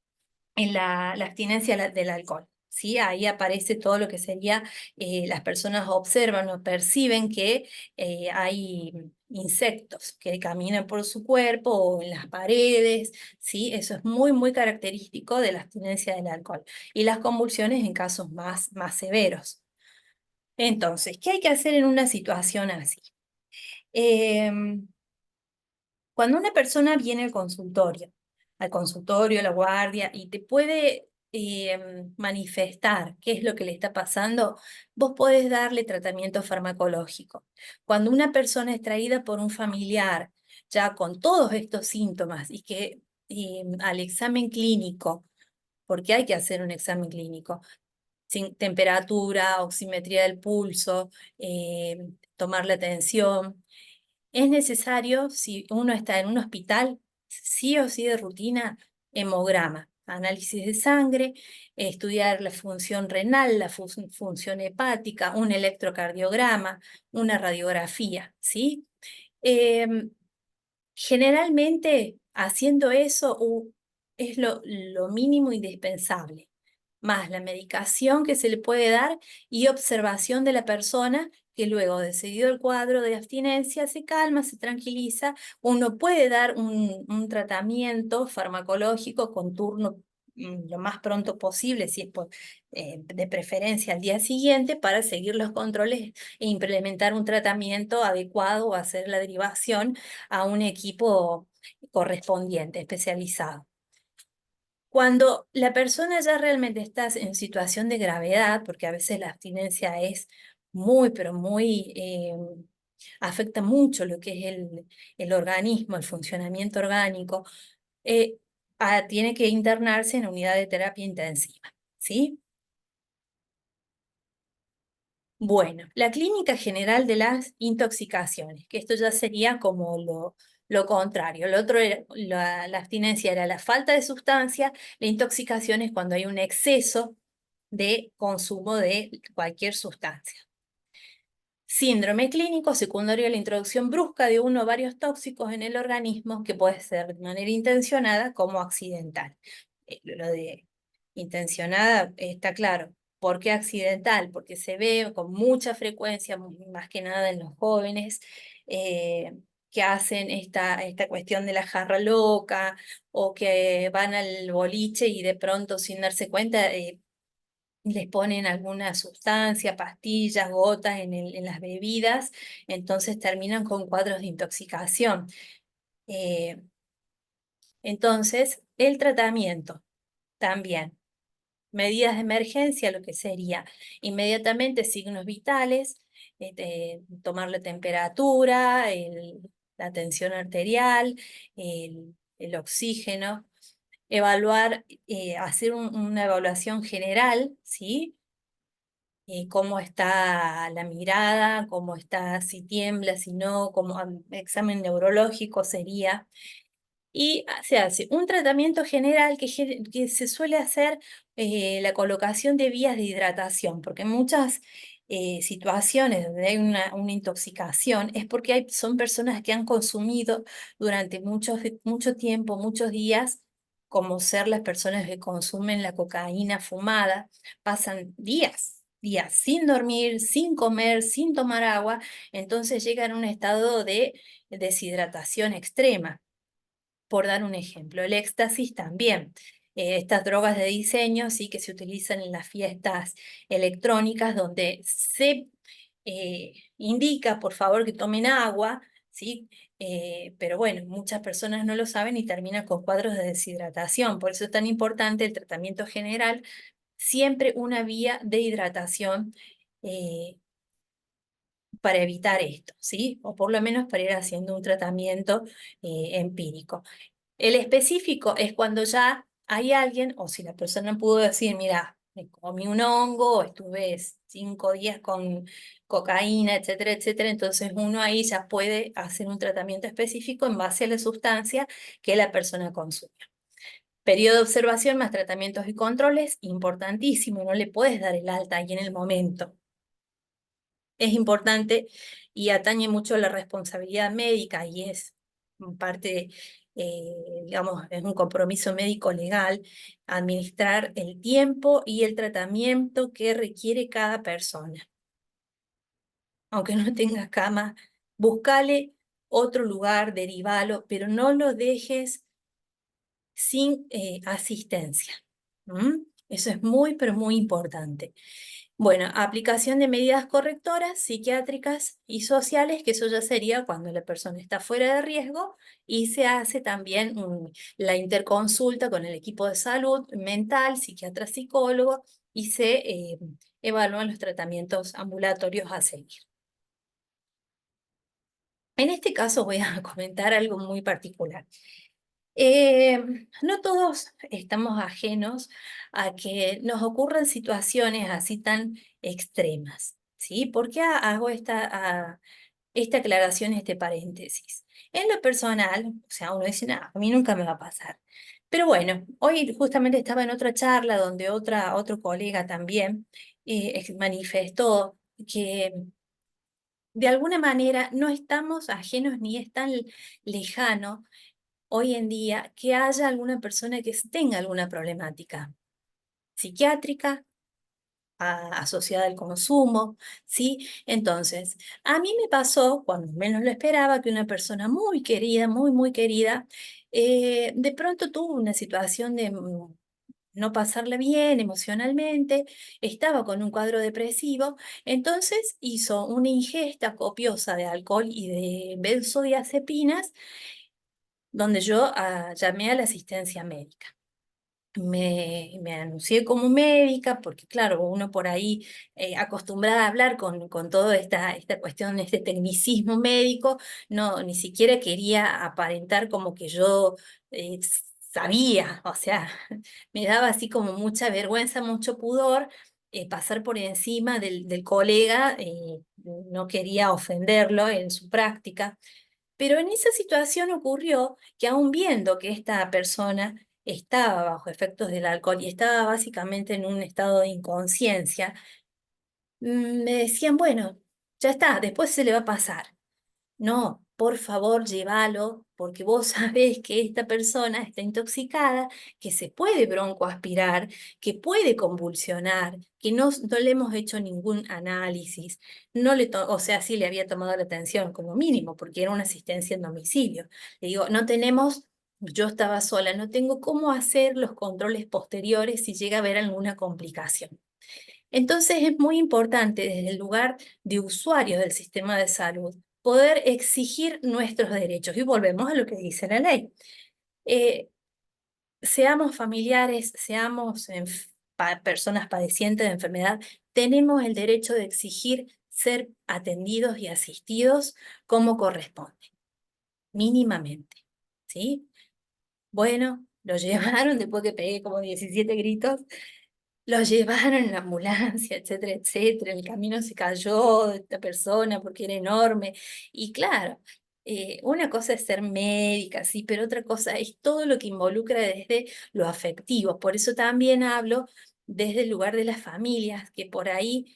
la abstinencia del alcohol, ¿sí? Ahí aparece todo lo que sería, las personas observan o perciben que hay insectos que caminan por su cuerpo o en las paredes, ¿sí? Eso es muy, muy característico de la abstinencia del alcohol. Y las convulsiones en casos más severos. Entonces, ¿qué hay que hacer en una situación así? Em, Cuando una persona viene al consultorio, a la guardia, y te puede manifestar qué es lo que le está pasando, vos podés darle tratamiento farmacológico. Cuando una persona es traída por un familiar, ya con todos estos síntomas, y que al examen clínico, porque hay que hacer un examen clínico, sin temperatura, oximetría del pulso, tomar la tensión. Es necesario, si uno está en un hospital, sí o sí de rutina, hemograma, análisis de sangre, estudiar la función renal, la función hepática, un electrocardiograma, una radiografía, ¿sí? Em, Generalmente haciendo eso es lo mínimo indispensable, más la medicación que se le puede dar y observación de la persona, que luego de seguido el cuadro de abstinencia se calma, se tranquiliza. Uno puede dar un tratamiento farmacológico con turno lo más pronto posible, si es de preferencia al día siguiente, para seguir los controles e implementar un tratamiento adecuado o hacer la derivación a un equipo correspondiente, especializado. Cuando la persona ya realmente está en situación de gravedad, porque a veces la abstinencia es muy, pero muy, afecta mucho lo que es el organismo, el funcionamiento orgánico, eh, tiene que internarse en unidad de terapia intensiva, ¿sí? Bueno, la clínica general de las intoxicaciones, que esto ya sería como lo contrario. Lo otro era, la abstinencia era la falta de sustancia, la intoxicación es cuando hay un exceso de consumo de cualquier sustancia. Síndrome clínico secundario a la introducción brusca de uno o varios tóxicos en el organismo, que puede ser de manera intencionada como accidental. Lo de intencionada está claro. ¿Por qué accidental? Porque se ve con mucha frecuencia, más que nada en los jóvenes, que hacen esta cuestión de la jarra loca o que van al boliche y de pronto sin darse cuenta les ponen alguna sustancia, pastillas, gotas en las bebidas, entonces terminan con cuadros de intoxicación. Eh, entonces, el tratamiento también. Medidas de emergencia, lo que sería inmediatamente signos vitales, tomar la temperatura, la tensión arterial, el oxígeno, evaluar, hacer una evaluación general, ¿sí? Cómo está la mirada, cómo está, si tiembla, si no, como examen neurológico sería. Y se hace un tratamiento general que se suele hacer la colocación de vías de hidratación, porque en muchas situaciones donde hay una intoxicación es porque son personas que han consumido durante mucho tiempo, muchos días, como ser las personas que consumen la cocaína fumada, pasan días sin dormir, sin comer, sin tomar agua, entonces llegan a un estado de deshidratación extrema. Por dar un ejemplo, el éxtasis también. Estas drogas de diseño sí que se utilizan en las fiestas electrónicas donde se indica, por favor, que tomen agua, ¿sí? Pero bueno, muchas personas no lo saben y terminan con cuadros de deshidratación. Por eso es tan importante el tratamiento general, siempre una vía de hidratación para evitar esto, ¿sí? O por lo menos para ir haciendo un tratamiento empírico. El específico es cuando ya hay alguien, o si la persona pudo decir, mira, me comí un hongo, o estuve 5 días con cocaína, etcétera, etcétera, entonces uno ahí ya puede hacer un tratamiento específico en base a la sustancia que la persona consumió. Periodo de observación más tratamientos y controles, importantísimo, no le puedes dar el alta ahí en el momento. Es importante y atañe mucho a la responsabilidad médica y es parte, digamos, es un compromiso médico legal administrar el tiempo y el tratamiento que requiere cada persona. Aunque no tengas cama, búscale otro lugar, derivalo, pero no lo dejes sin asistencia. Eso es muy, pero muy importante. Bueno, aplicación de medidas correctoras, psiquiátricas y sociales, que eso ya sería cuando la persona está fuera de riesgo y se hace también la interconsulta con el equipo de salud mental, psiquiatra, psicólogo y se evalúan los tratamientos ambulatorios a seguir. En este caso voy a comentar algo muy particular. No todos estamos ajenos a que nos ocurran situaciones así tan extremas, ¿sí? ¿Por qué hago esta aclaración, este paréntesis? En lo personal, o sea, uno dice, nada, a mí nunca me va a pasar. Pero bueno, hoy justamente estaba en otra charla donde otro colega también manifestó que de alguna manera no estamos ajenos ni es tan lejano hoy en día que haya alguna persona que tenga alguna problemática psiquiátrica asociada al consumo, ¿sí? Entonces, a mí me pasó, cuando menos lo esperaba, que una persona muy querida, muy, muy querida, de pronto tuvo una situación de no pasarla bien emocionalmente, estaba con un cuadro depresivo, entonces hizo una ingesta copiosa de alcohol y de benzodiazepinas donde yo llamé a la asistencia médica. me anuncié como médica, porque claro, uno por ahí acostumbrada a hablar con toda esta cuestión, este tecnicismo médico, no, ni siquiera quería aparentar como que yo eh, sabía, o sea, me daba así como mucha vergüenza, mucho pudor. Pasar por encima del colega, no quería ofenderlo en su práctica, pero en esa situación ocurrió que aún viendo que esta persona estaba bajo efectos del alcohol y estaba básicamente en un estado de inconsciencia, me decían, bueno, ya está, después se le va a pasar. No, por favor, llévalo, porque vos sabés que esta persona está intoxicada, que se puede broncoaspirar, que puede convulsionar, que no le hemos hecho ningún análisis, o sea, sí le había tomado la atención como mínimo, porque era una asistencia en domicilio. Le digo, no tenemos, yo estaba sola, no tengo cómo hacer los controles posteriores si llega a haber alguna complicación. Entonces es muy importante desde el lugar de usuarios del sistema de salud poder exigir nuestros derechos. Y volvemos a lo que dice la ley. Eh, Seamos familiares, seamos personas padecientes de enfermedad, tenemos el derecho de exigir ser atendidos y asistidos como corresponde, mínimamente. ¿Sí? Bueno, lo llevaron después que pegué como 17 gritos. Lo llevaron en la ambulancia, etcétera, etcétera. En el camino se cayó esta persona porque era enorme. Y claro, una cosa es ser médica, sí, pero otra cosa es todo lo que involucra desde lo afectivo. Por eso también hablo desde el lugar de las familias, que por ahí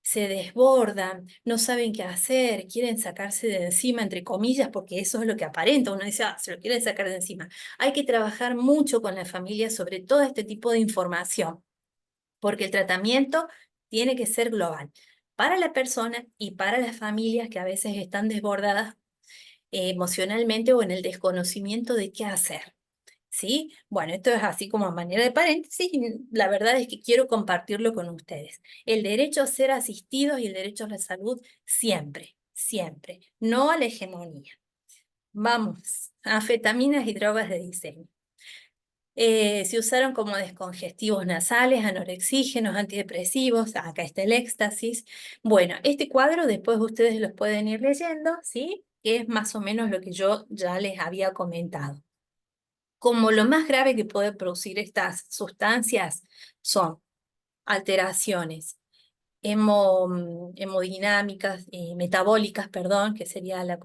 se desbordan, no saben qué hacer, quieren sacarse de encima, entre comillas, porque eso es lo que aparenta. Uno dice, ah, se lo quieren sacar de encima. Hay que trabajar mucho con la familia sobre todo este tipo de información, porque el tratamiento tiene que ser global para la persona y para las familias que a veces están desbordadas emocionalmente o en el desconocimiento de qué hacer. ¿Sí? Bueno, esto es así como a manera de paréntesis, y la verdad es que quiero compartirlo con ustedes. El derecho a ser asistidos y el derecho a la salud siempre, siempre, no a la hegemonía. Vamos, anfetaminas y drogas de diseño. Se usaron como descongestivos nasales, anorexígenos, antidepresivos, acá está el éxtasis. Bueno, este cuadro después ustedes los pueden ir leyendo, ¿sí? Que es más o menos lo que yo ya les había comentado. Como lo más grave que puede producir estas sustancias son alteraciones hemodinámicas, metabólicas, perdón, que sería la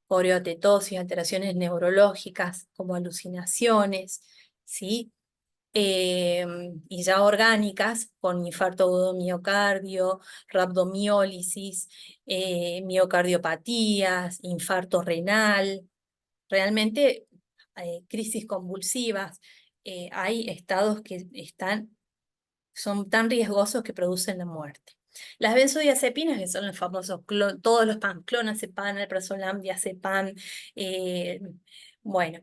coreotetosis, alteraciones neurológicas como alucinaciones, ¿sí? Y ya orgánicas, con infarto agudo de miocardio, rabdomiólisis, miocardiopatías, infarto renal, realmente crisis convulsivas. Hay estados que son tan riesgosos que producen la muerte. Las benzodiazepinas, que son los famosos, todos los PAN, clonazepam, alprazolam, diazepam, eh, bueno,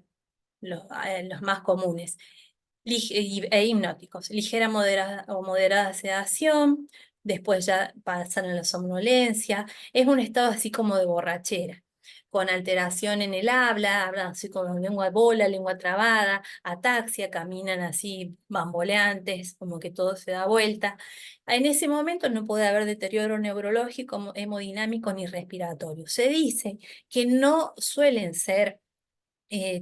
los más comunes e hipnóticos. Ligera o moderada sedación, después ya pasan a la somnolencia. Es un estado así como de borrachera, con alteración en el hablan así con lengua bola, lengua trabada, ataxia, caminan así bamboleantes, como que todo se da vuelta. En ese momento no puede haber deterioro neurológico, hemodinámico ni respiratorio. Se dice que no suelen ser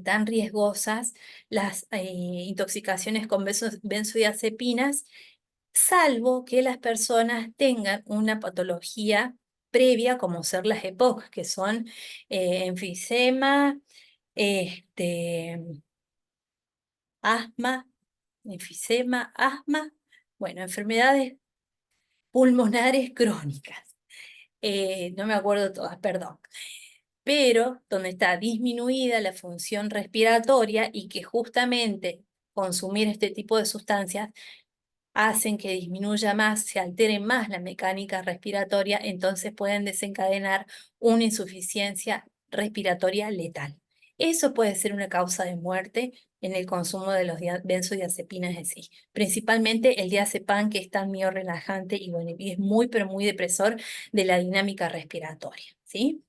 tan riesgosas las intoxicaciones con benzodiazepinas, salvo que las personas tengan una patología previa, como ser las EPOC, que son enfisema, este, asma, enfisema, asma, bueno, enfermedades pulmonares crónicas. No me acuerdo todas, perdón, pero donde está disminuida la función respiratoria y que justamente consumir este tipo de sustancias hacen que disminuya más, se altere más la mecánica respiratoria, entonces pueden desencadenar una insuficiencia respiratoria letal. Eso puede ser una causa de muerte en el consumo de los benzodiazepinas en sí, principalmente el diazepam, que es tan miorrelajante y, bueno, y es muy, pero muy depresor de la dinámica respiratoria, ¿sí?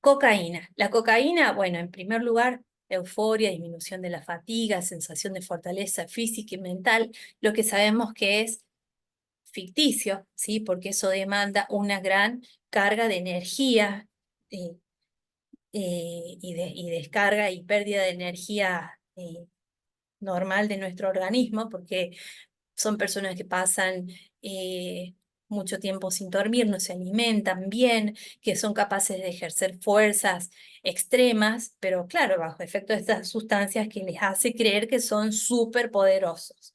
Cocaína. La cocaína, bueno, en primer lugar, euforia, disminución de la fatiga, sensación de fortaleza física y mental, lo que sabemos que es ficticio, ¿sí? Porque eso demanda una gran carga de energía eh, y descarga y pérdida de energía normal de nuestro organismo, porque son personas que pasan mucho tiempo sin dormir, no se alimentan bien, que son capaces de ejercer fuerzas extremas, pero claro, bajo efecto de estas sustancias que les hace creer que son súper poderosos.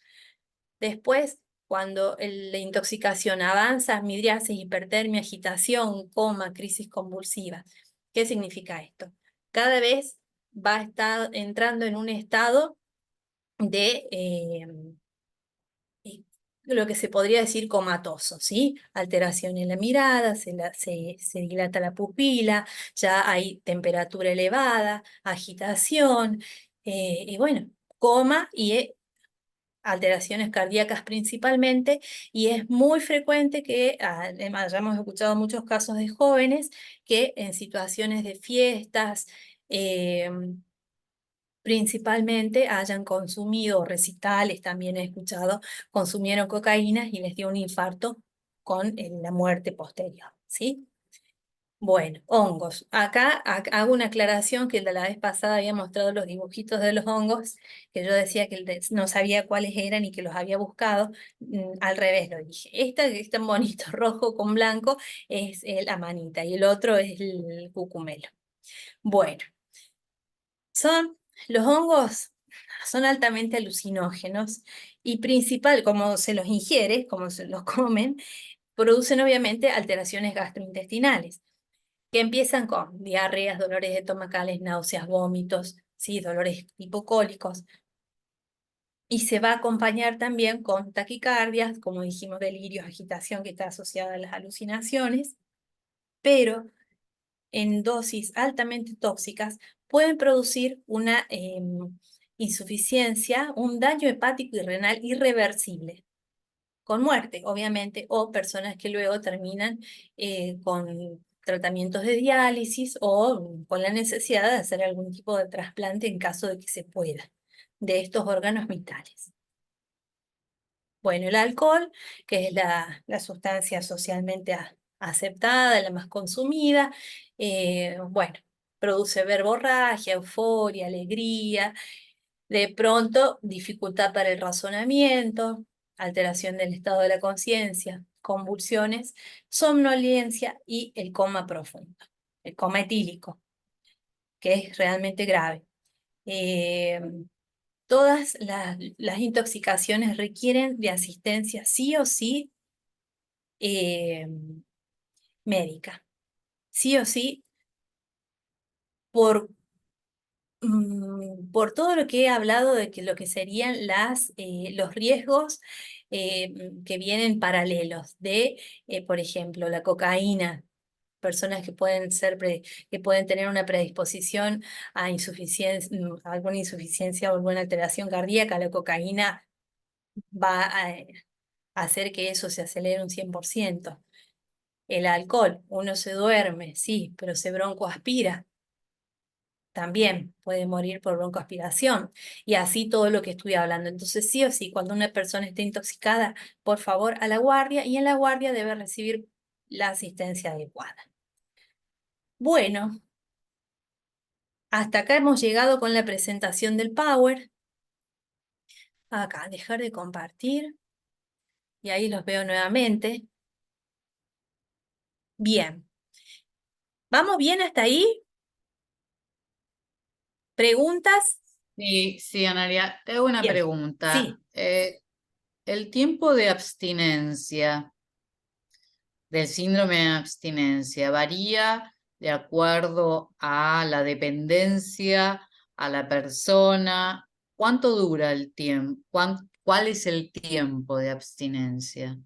Después, cuando la intoxicación avanza, midriasis, hipertermia, agitación, coma, crisis convulsiva. ¿Qué significa esto? Cada vez va a estar entrando en un estado de lo que se podría decir comatoso, ¿sí? Alteración en la mirada, se dilata la pupila, ya hay temperatura elevada, agitación, y bueno, coma y alteraciones cardíacas principalmente, y es muy frecuente que además hayamos escuchado muchos casos de jóvenes que en situaciones de fiestas, principalmente hayan consumido recitales, también he escuchado, consumieron cocaína y les dio un infarto con la muerte posterior, ¿sí? Bueno, hongos. Acá hago una aclaración que la vez pasada había mostrado los dibujitos de los hongos, que yo decía que no sabía cuáles eran y que los había buscado. Al revés lo dije. Esta que es tan bonito, rojo con blanco, es el amanita y el otro es el cucumelo. Bueno, son los hongos son altamente alucinógenos y principal, como se los ingiere, como se los comen, producen obviamente alteraciones gastrointestinales que empiezan con diarreas, dolores estomacales, náuseas, vómitos, ¿sí? Dolores hipocólicos. Y se va a acompañar también con taquicardias, como dijimos, delirios, agitación que está asociada a las alucinaciones, pero en dosis altamente tóxicas pueden producir una insuficiencia, un daño hepático y renal irreversible, con muerte, obviamente, o personas que luego terminan con tratamientos de diálisis o con la necesidad de hacer algún tipo de trasplante en caso de que se pueda, de estos órganos vitales. Bueno, el alcohol, que es la sustancia socialmente aceptada, la más consumida, bueno, produce verborragia, euforia, alegría, de pronto dificultad para el razonamiento, alteración del estado de la conciencia, convulsiones, somnolencia y el coma profundo, el coma etílico, que es realmente grave. Eh, Todas las intoxicaciones requieren de asistencia sí o sí eh, médica, sí o sí por, por todo lo que he hablado de que lo que serían los riesgos que vienen paralelos de, por ejemplo, la cocaína. Personas que que pueden tener una predisposición a alguna insuficiencia o alguna alteración cardíaca, la cocaína va a hacer que eso se acelere un 100%. El alcohol, uno se duerme, sí, pero se broncoaspira, también puede morir por broncoaspiración. Y así todo lo que estoy hablando. Entonces, sí o sí, cuando una persona esté intoxicada, por favor, a la guardia, y en la guardia debe recibir la asistencia adecuada. Bueno, hasta acá hemos llegado con la presentación del Power. Acá, dejar de compartir. Y ahí los veo nuevamente. Bien. ¿Vamos bien hasta ahí? ¿Preguntas? Sí, sí, Analia, te hago una Bien. pregunta. Sí. El tiempo de abstinencia del síndrome de abstinencia varía de acuerdo a la dependencia, a la persona. ¿Cuánto dura el tiempo? ¿Cuál es el tiempo de abstinencia?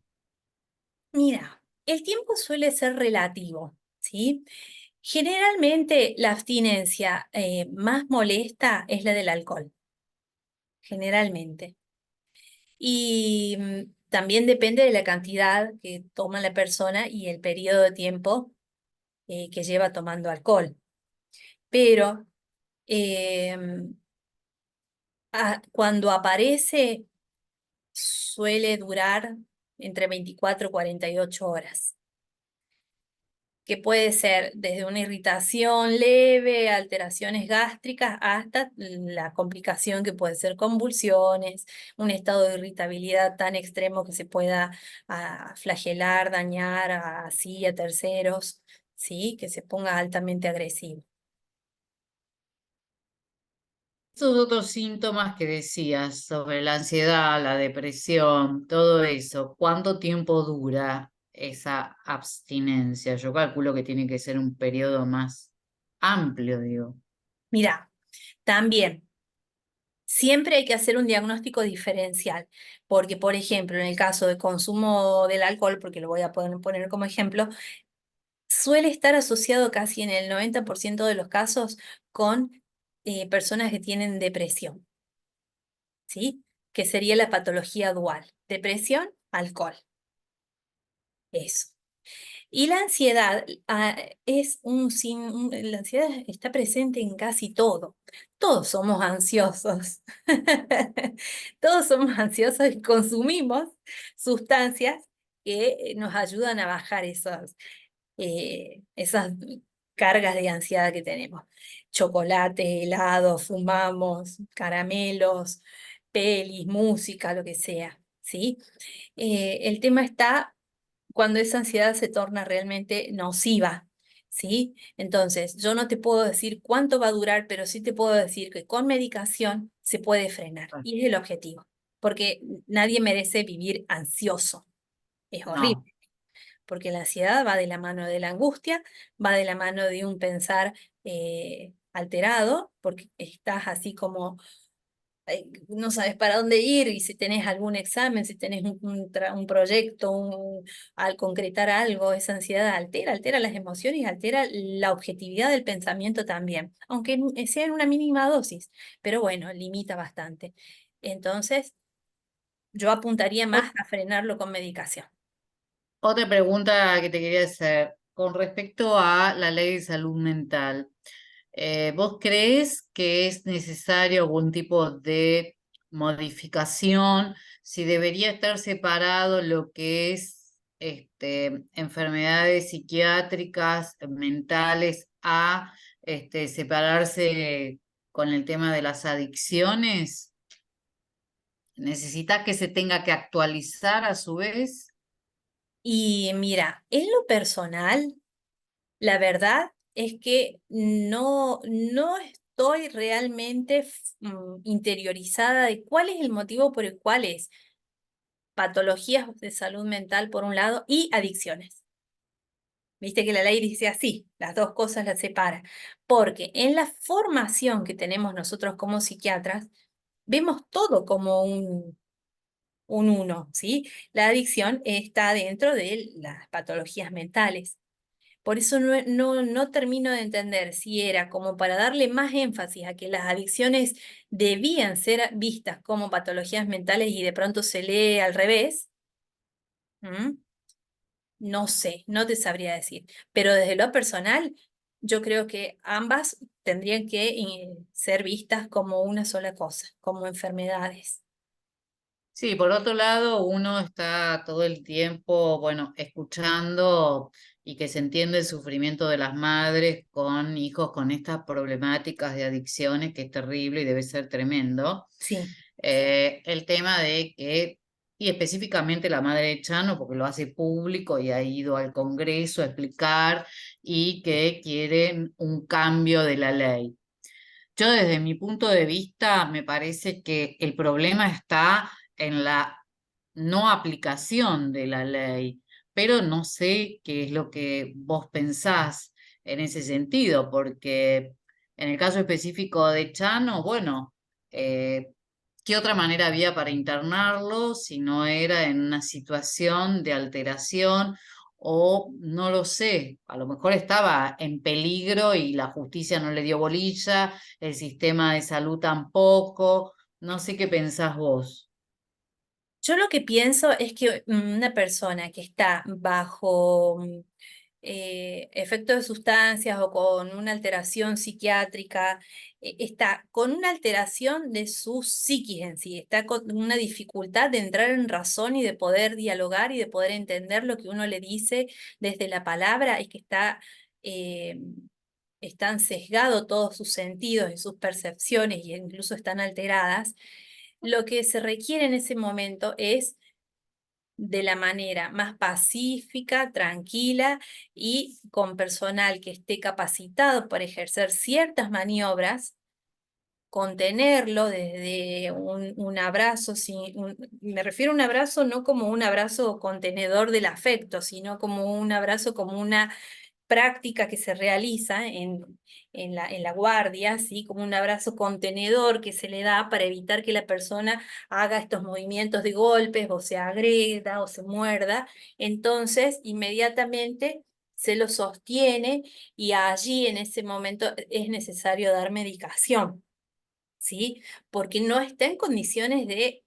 Mira, el tiempo suele ser relativo, ¿sí? Generalmente la abstinencia más molesta es la del alcohol, generalmente. Y también depende de la cantidad que toma la persona y el periodo de tiempo que lleva tomando alcohol. Pero Em, Cuando aparece suele durar entre 24 y 48 horas, que puede ser desde una irritación leve, alteraciones gástricas, hasta la complicación que puede ser convulsiones, un estado de irritabilidad tan extremo que se pueda flagelar, dañar así a terceros, ¿sí? Que se ponga altamente agresivo. Esos otros síntomas que decías sobre la ansiedad, la depresión, todo eso, ¿cuánto tiempo dura esa abstinencia? Yo calculo que tiene que ser un periodo más amplio, digo. Mira, también siempre hay que hacer un diagnóstico diferencial, porque por ejemplo, en el caso de consumo del alcohol, porque lo voy a poner como ejemplo, suele estar asociado casi en el 90% de los casos con personas que tienen depresión, ¿sí? Que sería la patología dual, depresión, alcohol, eso. Y la ansiedad la ansiedad está presente en casi todo. Todos somos ansiosos. Todos somos ansiosos y consumimos sustancias que nos ayudan a bajar esas cargas de ansiedad que tenemos. Chocolate, helado, fumamos, caramelos, pelis, música, lo que sea, ¿sí? El tema está cuando esa ansiedad se torna realmente nociva, ¿sí? Entonces, yo no te puedo decir cuánto va a durar, pero sí te puedo decir que con medicación se puede frenar, y es el objetivo, porque nadie merece vivir ansioso, es horrible, No. porque la ansiedad va de la mano de la angustia, va de la mano de un pensar alterado, porque estás así como no sabes para dónde ir, y si tenés algún examen, si tenés un proyecto, al concretar algo, esa ansiedad altera las emociones y altera la objetividad del pensamiento también, aunque sea en una mínima dosis, pero bueno, limita bastante. Entonces, yo apuntaría más a frenarlo con medicación. Otra pregunta que te quería hacer con respecto a la ley de salud mental. ¿Vos crees que es necesario algún tipo de modificación? Si debería estar separado lo que es enfermedades psiquiátricas, mentales, a separarse con el tema de las adicciones. ¿Necesita que se tenga que actualizar a su vez? Y mira, en lo personal, la verdad es que no estoy realmente interiorizada de cuál es el motivo por el cual es patologías de salud mental por un lado y adicciones. Viste que la ley dice así, las dos cosas las separa, porque en la formación que tenemos nosotros como psiquiatras, vemos todo como un uno, ¿sí? La adicción está dentro de las patologías mentales. Por eso no termino de entender si era como para darle más énfasis a que las adicciones debían ser vistas como patologías mentales y de pronto se lee al revés. ¿Mm? No sé, no te sabría decir. Pero desde lo personal, yo creo que ambas tendrían que ser vistas como una sola cosa, como enfermedades. Sí, por otro lado, uno está todo el tiempo, bueno, escuchando y que se entiende el sufrimiento de las madres con hijos con estas problemáticas de adicciones, que es terrible y debe ser tremendo. Sí. El tema de que, y específicamente la madre de Chano, porque lo hace público y ha ido al Congreso a explicar y que quieren un cambio de la ley. Yo desde mi punto de vista me parece que el problema está en la no aplicación de la ley, pero no sé qué es lo que vos pensás en ese sentido, porque en el caso específico de Chano, bueno, ¿qué otra manera había para internarlo si no era en una situación de alteración? O no lo sé, a lo mejor estaba en peligro y la justicia no le dio bolilla, el sistema de salud tampoco, no sé qué pensás vos. Yo lo que pienso es que una persona que está bajo efectos de sustancias o con una alteración psiquiátrica, está con una alteración de su psiquis en sí, está con una dificultad de entrar en razón y de poder dialogar y de poder entender lo que uno le dice desde la palabra, es que eh, están sesgados todos sus sentidos y sus percepciones y incluso están alteradas. Lo que se requiere en ese momento es de la manera más pacífica, tranquila y con personal que esté capacitado para ejercer ciertas maniobras, contenerlo desde un abrazo, me refiero a un abrazo no como un abrazo contenedor del afecto, sino como un abrazo, como una práctica que se realiza en la guardia, ¿sí? Como un abrazo contenedor que se le da para evitar que la persona haga estos movimientos de golpes o se agreda o se muerda. Entonces, inmediatamente se lo sostiene y allí en ese momento es necesario dar medicación, ¿sí? Porque no está en condiciones de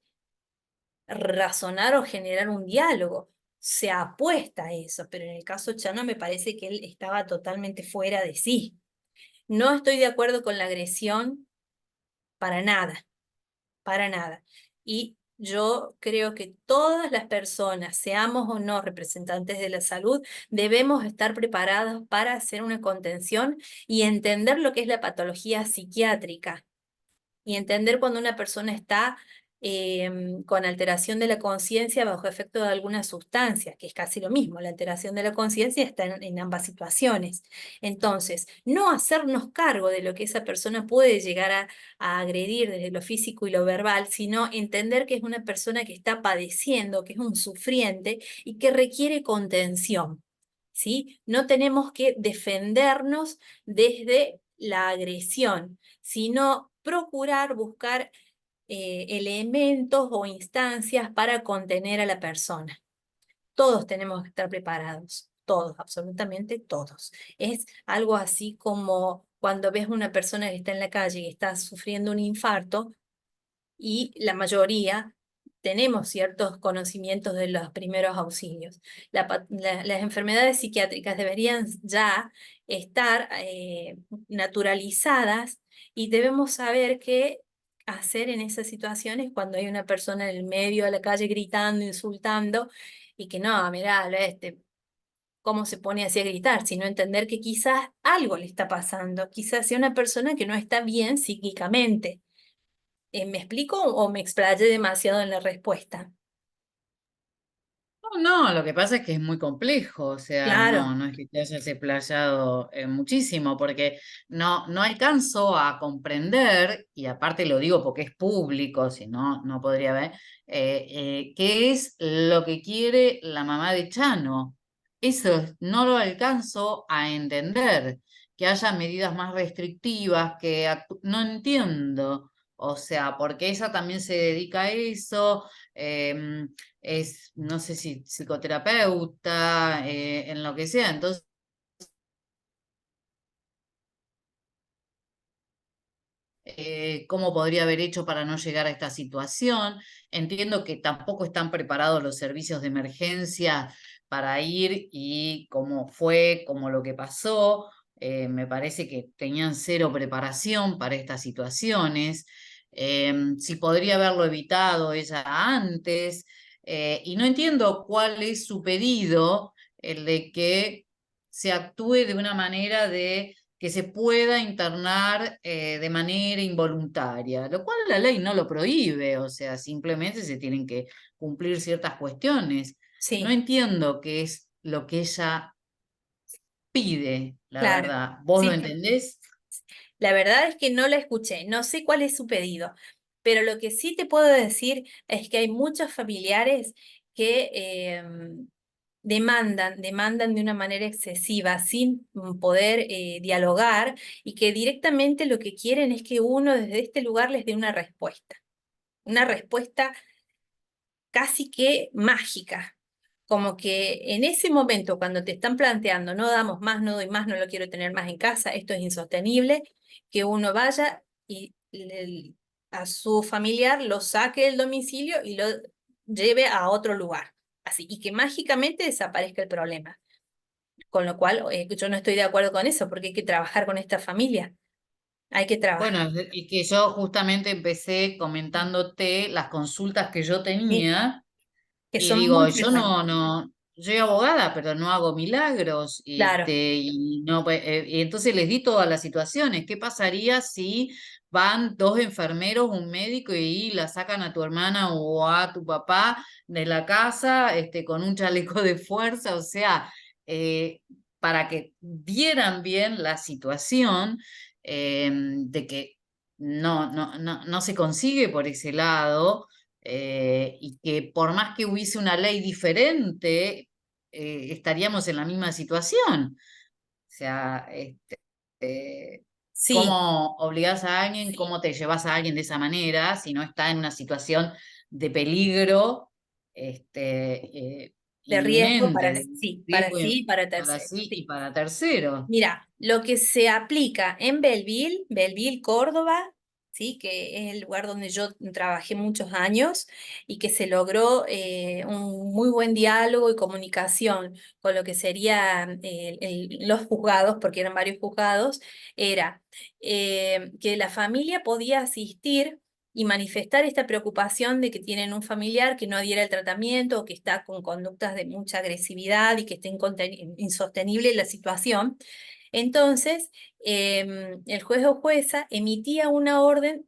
razonar o generar un diálogo. Se apuesta a eso, pero en el caso Chano me parece que él estaba totalmente fuera de sí. No estoy de acuerdo con la agresión para nada, para nada. Y yo creo que todas las personas, seamos o no representantes de la salud, debemos estar preparados para hacer una contención y entender lo que es la patología psiquiátrica y entender cuando una persona está con alteración de la conciencia bajo efecto de alguna sustancia, que es casi lo mismo, la alteración de la conciencia está en ambas situaciones. Entonces, no hacernos cargo de lo que esa persona puede llegar a agredir desde lo físico y lo verbal, sino entender que es una persona que está padeciendo, que es un sufriente y que requiere contención. ¿Sí? No tenemos que defendernos desde la agresión, sino procurar buscar elementos o instancias para contener a la persona. Todos tenemos que estar preparados, todos, absolutamente todos. Es algo así como cuando ves una persona que está en la calle y está sufriendo un infarto y la mayoría tenemos ciertos conocimientos de los primeros auxilios. Las enfermedades psiquiátricas deberían ya estar naturalizadas y debemos saber qué hacer en esas situaciones cuando hay una persona en el medio de la calle gritando, insultando y que no, mirá, cómo se pone así a gritar, sino entender que quizás algo le está pasando, quizás sea una persona que no está bien psíquicamente. ¿Me explico o me explayé demasiado en la respuesta? No, lo que pasa es que es muy complejo, o sea, Claro, no es que te hayas explayado muchísimo, porque no alcanzo a comprender, y aparte lo digo porque es público, si no, no podría ver, qué es lo que quiere la mamá de Chano. Eso no lo alcanzo a entender, que haya medidas más restrictivas, no entiendo, o sea, porque ella también se dedica a eso. Es, no sé si psicoterapeuta, en lo que sea. Entonces, ¿cómo podría haber hecho para no llegar a esta situación? Entiendo que tampoco están preparados los servicios de emergencia para ir y cómo fue, como lo que pasó. Me parece que tenían cero preparación para estas situaciones. Si podría haberlo evitado ella antes. Y no entiendo cuál es su pedido, el de que se actúe de una manera de que se pueda internar de manera involuntaria, lo cual la ley no lo prohíbe, o sea, simplemente se tienen que cumplir ciertas cuestiones. No sí, entiendo qué es lo que ella pide, la claro. verdad. ¿Vos lo Sí, entendés? la verdad es que no la escuché, no sé cuál es su pedido, pero lo que sí te puedo decir es que hay muchos familiares que demandan de una manera excesiva, sin poder dialogar, y que directamente lo que quieren es que uno desde este lugar les dé una respuesta casi que mágica. Como que en ese momento, cuando te están planteando, no damos más, no doy más, no lo quiero tener más en casa, esto es insostenible, que uno vaya y a su familiar lo saque del domicilio y lo lleve a otro lugar. Así, y que mágicamente desaparezca el problema. Con lo cual, yo no estoy de acuerdo con eso, porque hay que trabajar con esta familia. Hay que trabajar. Bueno, y que yo justamente empecé comentándote las consultas que yo Sí, tenía. que Y son digo, muy yo frecuentes. no, soy abogada, pero no hago milagros. Claro, Y no, y entonces les di todas las situaciones. ¿Qué pasaría si van dos enfermeros, un médico y la sacan a tu hermana o a tu papá de la casa, con un chaleco de fuerza? O sea, eh, para que vieran bien la situación, de que no se consigue por ese lado, y que por más que hubiese una ley diferente, estaríamos en la misma situación. O sea, sí, ¿cómo obligás a alguien, cómo te llevas a alguien de esa manera si no está en una situación de peligro, de riesgo inminente, de sí, para riesgo sí y para para terceros. sí y Sí. para terceros? Mira, lo que se aplica en Belleville, Córdoba, sí, que es el lugar donde yo trabajé muchos años y que se logró un muy buen diálogo y comunicación con lo que serían los juzgados, porque eran varios juzgados, era que la familia podía asistir y manifestar esta preocupación de que tienen un familiar que no adhiera al tratamiento o que está con conductas de mucha agresividad y que esté insostenible la situación. Entonces, el juez o jueza emitía una orden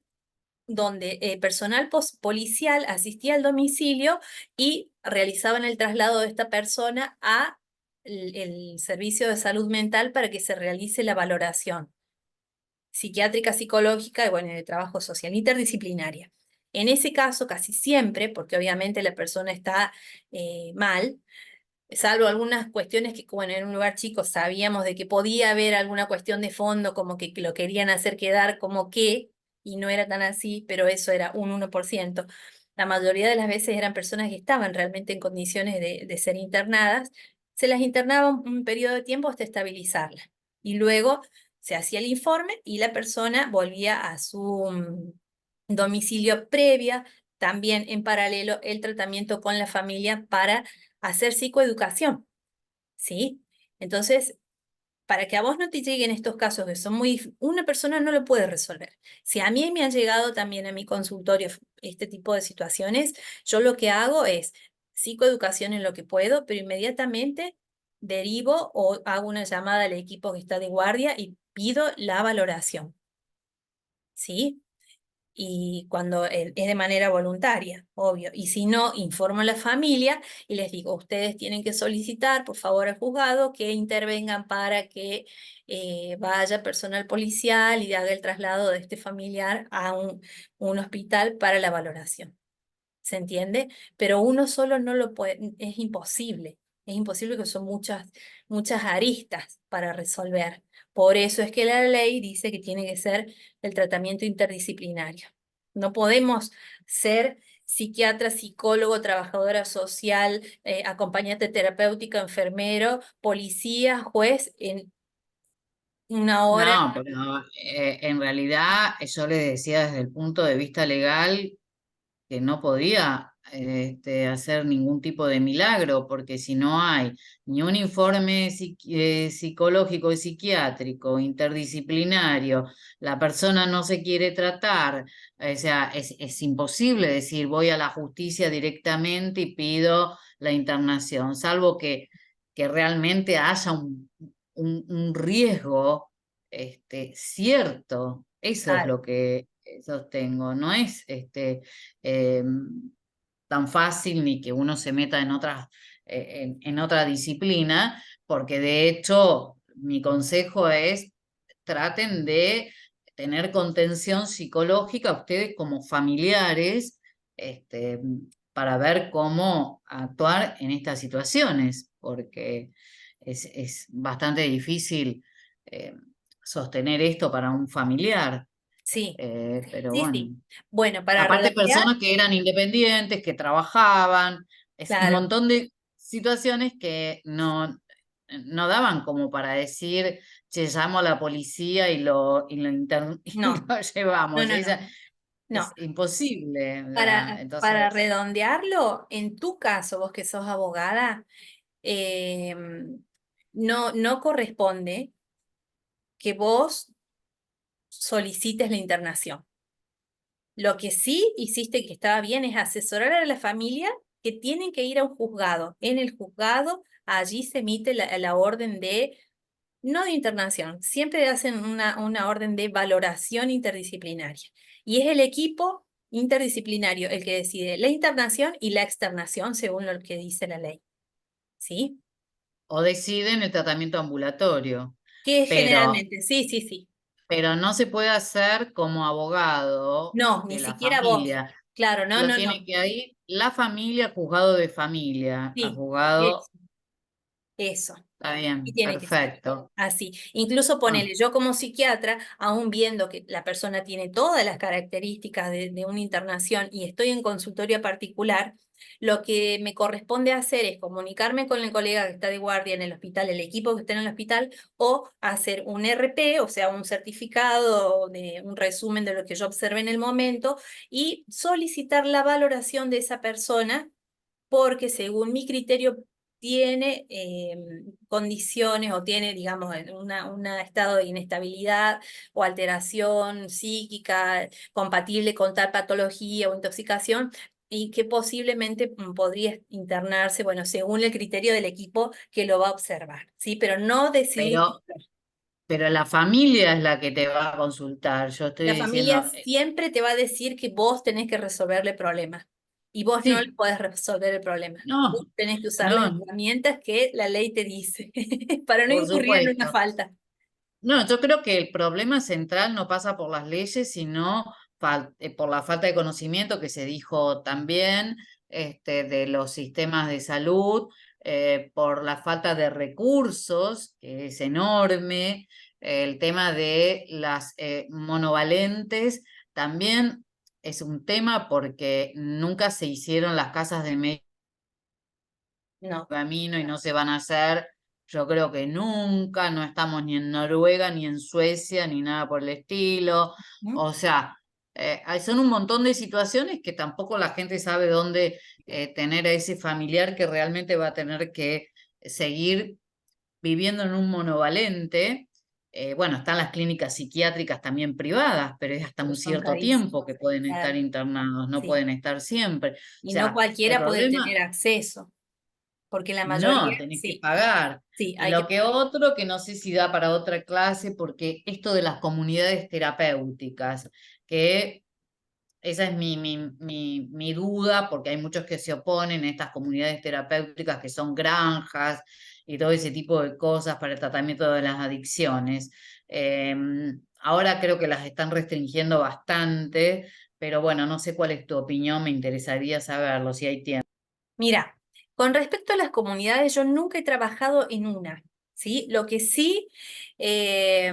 donde personal policial asistía al domicilio y realizaban el traslado de esta persona a el servicio de salud mental para que se realice la valoración psiquiátrica, psicológica y bueno, de trabajo social interdisciplinaria. En ese caso, casi siempre, porque obviamente la persona está mal, salvo algunas cuestiones que, bueno, en un lugar chico sabíamos de que podía haber alguna cuestión de fondo, como que lo querían hacer quedar como que, y no era tan así, pero eso era un 1%. La mayoría de las veces eran personas que estaban realmente en condiciones de ser internadas. Se las internaba un periodo de tiempo hasta estabilizarla. Y luego se hacía el informe y la persona volvía a su domicilio previa, también en paralelo el tratamiento con la familia para hacer psicoeducación, ¿sí? Entonces, para que a vos no te lleguen estos casos que son muy, una persona no lo puede resolver. Si a mí me han llegado también a mi consultorio este tipo de situaciones, yo lo que hago es psicoeducación en lo que puedo, pero inmediatamente derivo o hago una llamada al equipo que está de guardia y pido la valoración, ¿sí? Y cuando es de manera voluntaria, obvio. Y si no, informo a la familia y les digo, ustedes tienen que solicitar, por favor, al juzgado que intervengan para que vaya personal policial y haga el traslado de este familiar a un hospital para la valoración. ¿Se entiende? Pero uno solo no lo puede, es imposible. Es imposible que son muchas aristas para resolver. Por eso es que la ley dice que tiene que ser el tratamiento interdisciplinario. No podemos ser psiquiatra, psicólogo, trabajadora social, acompañante terapéutica, enfermero, policía, juez en una hora. No, pero en realidad yo le decía desde el punto de vista legal que no podía, hacer ningún tipo de milagro, porque si no hay ni un informe psicológico y psiquiátrico interdisciplinario, la persona no se quiere tratar, o sea, es imposible decir voy a la justicia directamente y pido la internación, salvo que realmente haya un riesgo, cierto. Eso es Claro, lo que sostengo, no es eh, tan fácil ni que uno se meta en en otra disciplina, porque de hecho mi consejo es traten de tener contención psicológica ustedes como familiares, este, para ver cómo actuar en estas situaciones, porque es bastante difícil eh, sostener esto para un familiar. sí, Pero sí, bueno. sí. Bueno, para Aparte, redondear, personas que eran independientes, que trabajaban, es un claro, montón de situaciones que no daban como para decir, che, llamo a la policía y no, lo no, llevamos. no, no, Es no. imposible. Para Entonces, redondearlo, en tu caso, vos que sos abogada, em, no corresponde que vos solicites la internación. Lo que sí hiciste que estaba bien es asesorar a la familia que tienen que ir a un juzgado. En el juzgado, allí se emite la orden de, no de internación, siempre hacen una orden de valoración interdisciplinaria. Y es el equipo interdisciplinario el que decide la internación y la externación según lo que dice la ley. ¿Sí? O deciden el tratamiento ambulatorio, Que pero, generalmente, sí, sí, sí. pero no se puede hacer como abogado No, ni de la siquiera vos. familia. Claro, no, Lo no, tiene no. que ir la familia, juzgado de familia, a Sí, juzgado. eso. Está Y bien, tiene que ser perfecto. así. Incluso Ah, ponele, yo como psiquiatra, aún viendo que la persona tiene todas las características de una internación y estoy en consultorio particular, lo que me corresponde hacer es comunicarme con el colega que está de guardia en el hospital, el equipo que está en el hospital, o hacer un RP, o sea, un certificado de un resumen de lo que yo observé en el momento, y solicitar la valoración de esa persona porque según mi criterio tiene condiciones o tiene, digamos, un estado de inestabilidad o alteración psíquica compatible con tal patología o intoxicación y que posiblemente podría internarse, bueno, según el criterio del equipo que lo va a observar, ¿sí? Pero no decidir. Pero, pero la familia es la que te va a consultar. Yo estoy La familia diciendo, siempre te va a decir que vos tenés que resolverle el problema y vos no le sí, podés resolver el problema. no, Vos tenés que usar las no, herramientas que la ley te dice para no por incurrir en una supuesto. falta. No, yo creo que el problema central no pasa por las leyes, sino por la falta de conocimiento que se dijo también de los sistemas de salud, por la falta de recursos, que es enorme, el tema de las monovalentes también es un tema porque nunca se hicieron las casas de medio No. camino y no se van a hacer, yo creo que nunca, no estamos ni en Noruega, ni en Suecia, ni nada por el estilo. ¿Mm? O sea, son un montón de situaciones que tampoco la gente sabe dónde tener a ese familiar que realmente va a tener que seguir viviendo en un monovalente. Bueno, están las clínicas psiquiátricas también privadas, pero es hasta Pero un son cierto tiempo carísimos. que pueden estar Claro, internados, no sí. pueden estar siempre. O Y no sea, el cualquiera puede problema tener acceso, porque la mayoría, no, tenés que sí, pagar. sí, Y hay que lo que pagar. otro, que no sé si da para otra clase, porque esto de las comunidades terapéuticas, que esa es mi duda, porque hay muchos que se oponen a estas comunidades terapéuticas que son granjas y todo ese tipo de cosas para el tratamiento de las adicciones. Ahora creo que las están restringiendo bastante, pero bueno, no sé cuál es tu opinión, me interesaría saberlo, si hay tiempo. Mira, con respecto a las comunidades, yo nunca he trabajado en una, ¿sí? Lo que sí, he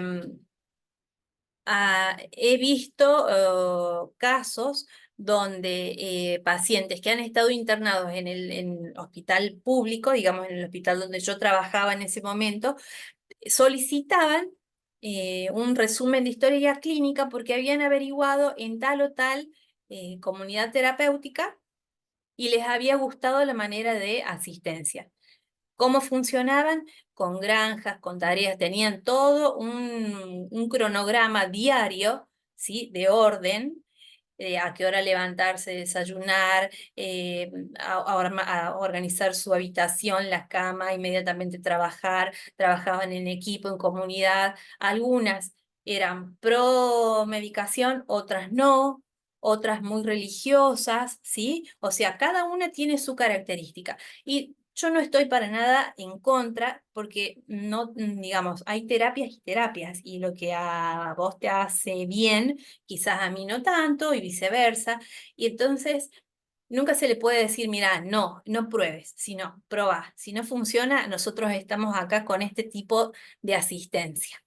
visto casos donde pacientes que han estado internados en el hospital público, digamos en el hospital donde yo trabajaba en ese momento, solicitaban un resumen de historia clínica porque habían averiguado en tal o tal comunidad terapéutica y les había gustado la manera de asistencia. ¿Cómo funcionaban? Con granjas, con tareas, tenían todo un cronograma diario, ¿sí? De orden, a qué hora levantarse, desayunar, a organizar su habitación, la cama, inmediatamente trabajar, trabajaban en equipo, en comunidad. Algunas eran pro medicación, otras no, otras muy religiosas, ¿sí? O sea, cada una tiene su característica. Y yo no estoy para nada en contra porque no, digamos, hay terapias y terapias y lo que a vos te hace bien, quizás a mí no tanto y viceversa. Y entonces nunca se le puede decir, mira, no, no pruebes, sino probá. Si no funciona, nosotros estamos acá con este tipo de asistencia.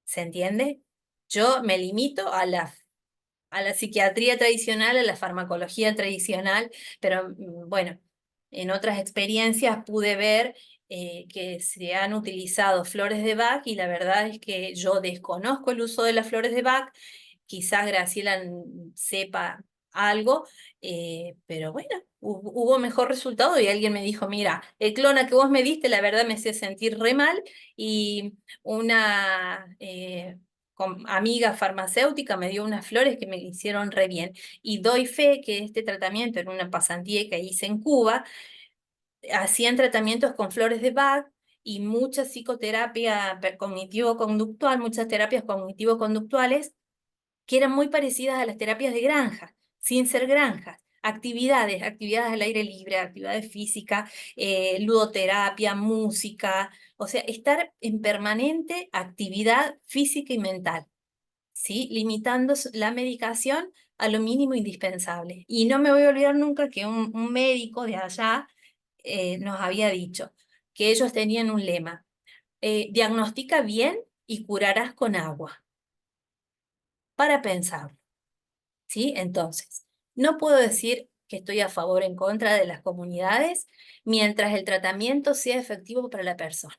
¿Se entiende? Yo me limito a la psiquiatría tradicional, a la farmacología tradicional, pero bueno, en otras experiencias pude ver que se han utilizado flores de Bach y la verdad es que yo desconozco el uso de las flores de Bach, quizás Graciela sepa algo, pero bueno, hubo mejor resultado y alguien me dijo, mira, el clona que vos me diste, la verdad me hacía sentir re mal y una amiga farmacéutica me dio unas flores que me hicieron re bien. Y doy fe que este tratamiento en una pasantía que hice en Cuba, hacían tratamientos con flores de Bach y mucha psicoterapia cognitivo-conductual, muchas terapias cognitivo-conductuales que eran muy parecidas a las terapias de granja, sin ser granjas. Actividades al aire libre, actividades físicas, ludoterapia, música, o sea, estar en permanente actividad física y mental, ¿sí? Limitando la medicación a lo mínimo indispensable. Y no me voy a olvidar nunca que un médico de allá nos había dicho que ellos tenían un lema, diagnostica bien y curarás con agua, para pensar. ¿Sí? Entonces, no puedo decir que estoy a favor o en contra de las comunidades mientras el tratamiento sea efectivo para la persona.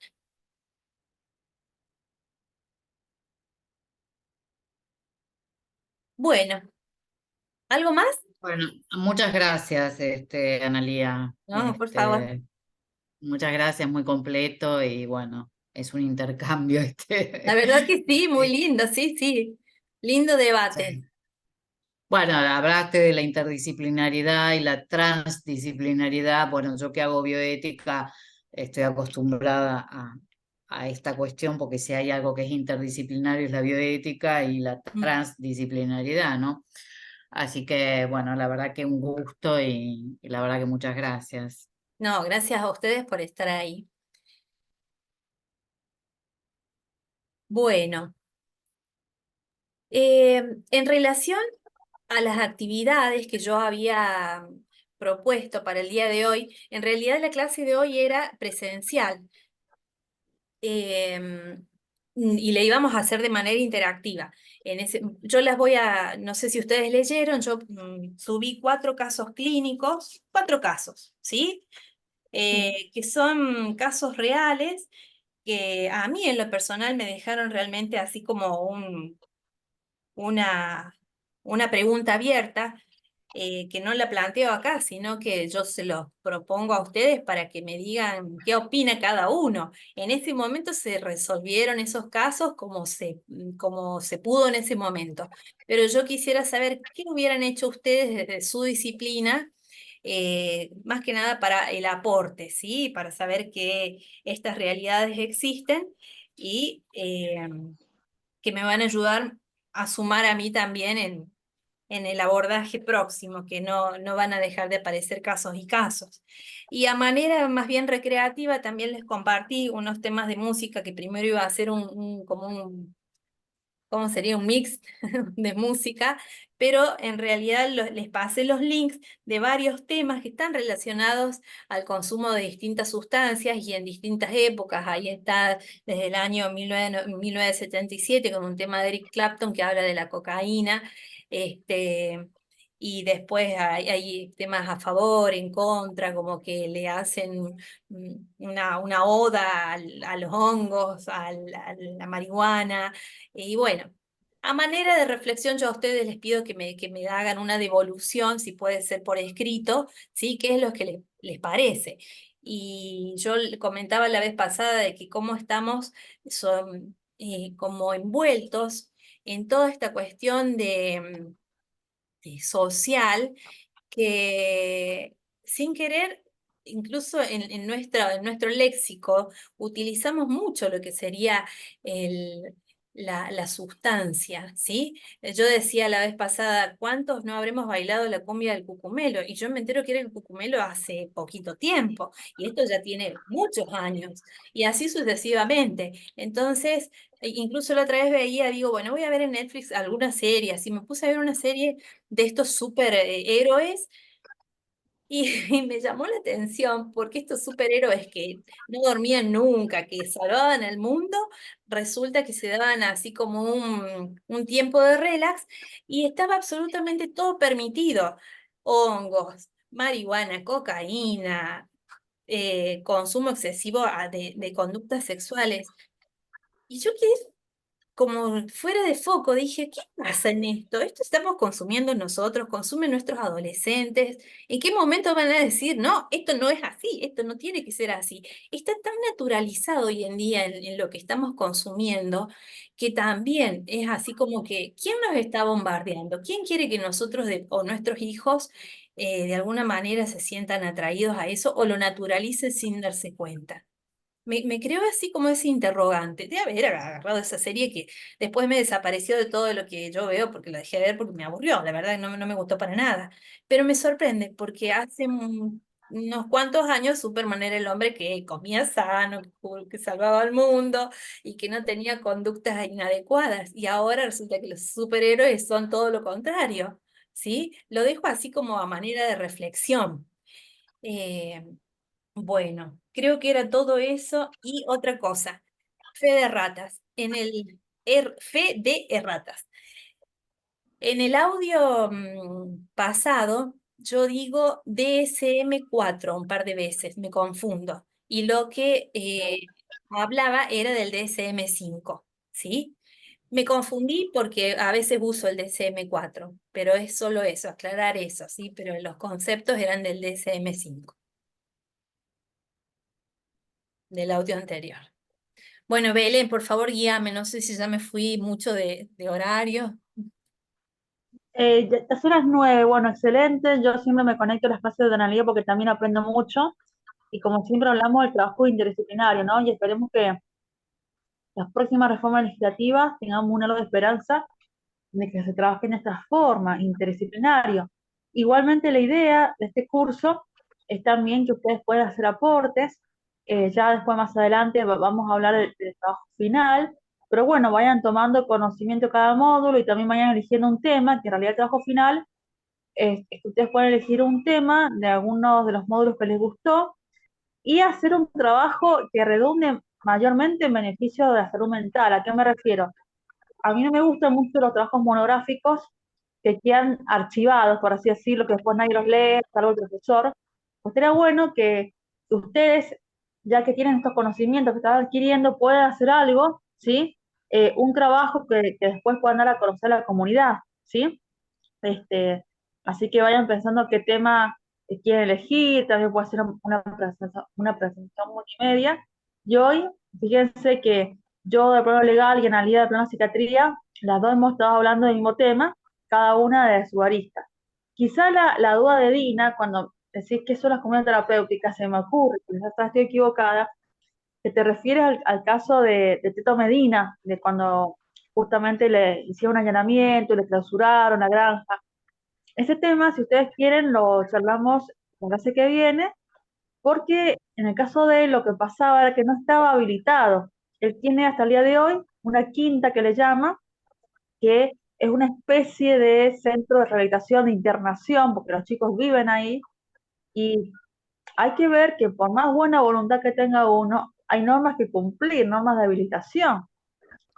Bueno, ¿algo más? Bueno, muchas gracias, Analía. No, por favor. Muchas gracias, muy completo y bueno, es un intercambio La verdad que sí, muy Sí, lindo, sí, sí. Lindo debate. sí. Bueno, hablaste de la interdisciplinaridad y la transdisciplinaridad. Bueno, yo que hago bioética estoy acostumbrada a esta cuestión porque si hay algo que es interdisciplinario es la bioética y la Mm. transdisciplinaridad, ¿no? Así que, bueno, la verdad que un gusto y la verdad que muchas gracias. No, gracias a ustedes por estar ahí. Bueno, en relación a las actividades que yo había propuesto para el día de hoy, en realidad la clase de hoy era presencial. Y le íbamos a hacer de manera interactiva. Yo las voy a, no sé si ustedes leyeron, yo subí 4 casos clínicos, 4 casos, ¿sí? Sí. Que son casos reales que a mí en lo personal me dejaron realmente así como una, una pregunta abierta, que no la planteo acá, sino que yo se los propongo a ustedes para que me digan qué opina cada uno. En ese momento se resolvieron esos casos como se pudo en ese momento, pero yo quisiera saber qué hubieran hecho ustedes desde su disciplina. Más que nada para el aporte, ¿sí? Para saber que estas realidades existen y que me van a ayudar a sumar a mí también en el abordaje próximo, que no van a dejar de aparecer casos y casos. Y a manera más bien recreativa también les compartí unos temas de música que primero iba a hacer como ¿cómo sería? Un mix de música, pero en realidad les pasé los links de varios temas que están relacionados al consumo de distintas sustancias y en distintas épocas. Ahí está desde el año 1977 con un tema de Eric Clapton que habla de la cocaína. Este, y después hay temas a favor, en contra, como que le hacen una oda a los hongos, a la marihuana. Y bueno, a manera de reflexión, yo a ustedes les pido que me hagan una devolución, si puede ser por escrito, ¿sí? ¿Qué es lo que les parece? Y yo comentaba la vez pasada de que cómo estamos como envueltos en toda esta cuestión de social que sin querer, incluso en nuestro léxico, utilizamos mucho lo que sería la sustancia, ¿sí? Yo decía la vez pasada, ¿cuántos no habremos bailado la cumbia del cucumelo? Y yo me entero que era el cucumelo hace poquito tiempo, y esto ya tiene muchos años, y así sucesivamente. Entonces, incluso la otra vez veía, digo, bueno, voy a ver en Netflix alguna serie, así me puse a ver una serie de estos superhéroes y, y me llamó la atención porque estos superhéroes que no dormían nunca, que salvaban al mundo, resulta que se daban así como un tiempo de relax y estaba absolutamente todo permitido. Hongos, marihuana, cocaína, consumo excesivo de conductas sexuales. Y yo quedé como fuera de foco, dije, ¿qué pasa en esto? Esto estamos consumiendo nosotros, consumen nuestros adolescentes. ¿En qué momento van a decir, no, esto no es así, esto no tiene que ser así? Está tan naturalizado hoy en día en lo que estamos consumiendo que también es así como que, ¿quién nos está bombardeando? ¿Quién quiere que nosotros o nuestros hijos de alguna manera se sientan atraídos a eso o lo naturalicen sin darse cuenta? Me creó así como ese interrogante de haber agarrado esa serie que después me desapareció de todo lo que yo veo porque la dejé de ver porque me aburrió, la verdad no me gustó para nada. Pero me sorprende porque hace unos cuantos años Superman era el hombre que comía sano, que salvaba al mundo y que no tenía conductas inadecuadas. Y ahora resulta que los superhéroes son todo lo contrario, ¿sí? Lo dejo así como a manera de reflexión. Eh, bueno, creo que era todo eso y otra cosa. Fe de ratas. Fe de erratas. En el audio pasado, yo digo DSM-4 un par de veces, me confundo. Y lo que hablaba era del DSM-5, ¿sí? Me confundí porque a veces uso el DSM-4, pero es solo eso, aclarar eso, ¿sí? Pero los conceptos eran del DSM-5, del audio anterior. Bueno, Belén, por favor, guíame. No sé si ya me fui mucho de horario. Ya son las 9, bueno, excelente. Yo siempre me conecto a las clases de analía porque también aprendo mucho. Y como siempre hablamos del trabajo interdisciplinario, ¿no? Y esperemos que las próximas reformas legislativas tengamos un halo de esperanza de que se trabaje en esta forma, interdisciplinario. Igualmente la idea de este curso es también que ustedes puedan hacer aportes, ya después más adelante vamos a hablar del trabajo final, pero bueno, vayan tomando conocimiento de cada módulo y también vayan eligiendo un tema, que en realidad el trabajo final es que ustedes pueden elegir un tema de algunos de los módulos que les gustó y hacer un trabajo que redunde mayormente en beneficio de la salud mental. ¿A qué me refiero? A mí no me gustan mucho los trabajos monográficos que quedan archivados, por así decirlo, que después nadie los lee, salvo el profesor. Pues sería bueno que ustedes, ya que tienen estos conocimientos que están adquiriendo, puedan hacer algo, ¿sí? Un trabajo que después puedan dar a conocer a la comunidad, ¿sí? Así que vayan pensando qué tema quieren elegir, también puede ser una presentación multimedia. Y hoy, fíjense que yo de plano legal y analía de plano psiquiatría, las dos hemos estado hablando del mismo tema, cada una de su arista. Quizá la duda de Dina, cuando decís que son las comunidades terapéuticas, se me ocurre, quizás estoy equivocada, que te refieres al caso de Teto Medina, de cuando justamente le hicieron un allanamiento, le clausuraron la granja. Ese tema, si ustedes quieren, lo charlamos la clase que viene, porque en el caso de él lo que pasaba era que no estaba habilitado. Él tiene hasta el día de hoy una quinta que le llama, que es una especie de centro de rehabilitación, de internación, porque los chicos viven ahí, y hay que ver que por más buena voluntad que tenga uno, hay normas que cumplir, normas de habilitación,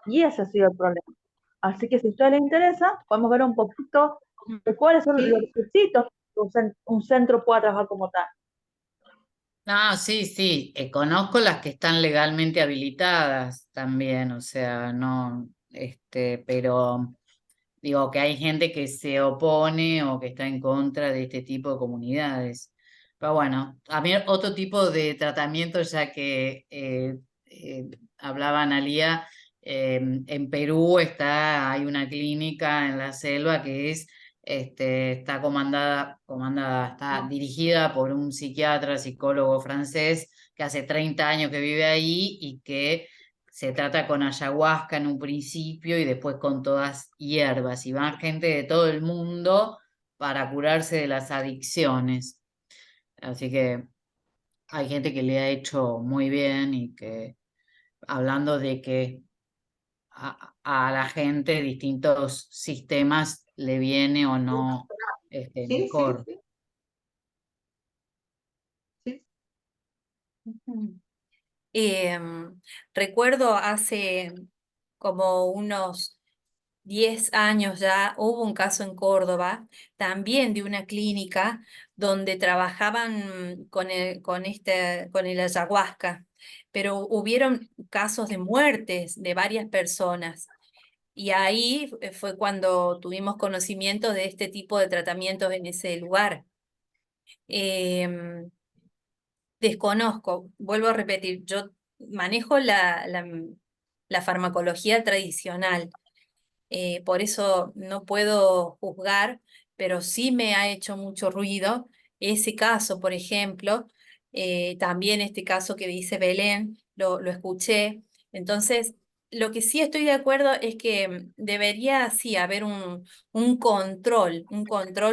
y ese ha sido el problema. Así que si a ustedes les interesa, podemos ver un poquito de cuáles son los Sí, requisitos que un centro pueda trabajar como tal. No, sí, sí, conozco las que están legalmente habilitadas también, o sea, no, pero digo que hay gente que se opone o que está en contra de este tipo de comunidades. Pero bueno, a mí otro tipo de tratamiento, ya que hablaba Analía, en Perú hay una clínica en la selva que está está dirigida por un psiquiatra, psicólogo francés que hace 30 años que vive ahí y que se trata con ayahuasca en un principio y después con todas hierbas. Y van gente de todo el mundo para curarse de las adicciones. Así que hay gente que le ha hecho muy bien y que, hablando de que a la gente distintos sistemas le viene o no sí, sí, mejor. sí, sí. Ujú. Recuerdo hace como unos 10 años ya, hubo un caso en Córdoba, también de una clínica donde trabajaban con el ayahuasca, pero hubieron casos de muertes de varias personas. Y ahí fue cuando tuvimos conocimiento de este tipo de tratamientos en ese lugar. Em, Desconozco, vuelvo a repetir, yo manejo la farmacología tradicional, por eso no puedo juzgar, pero sí me ha hecho mucho ruido ese caso, por ejemplo, también este caso que dice Belén, lo escuché. Entonces, lo que sí estoy de acuerdo es que debería sí haber un control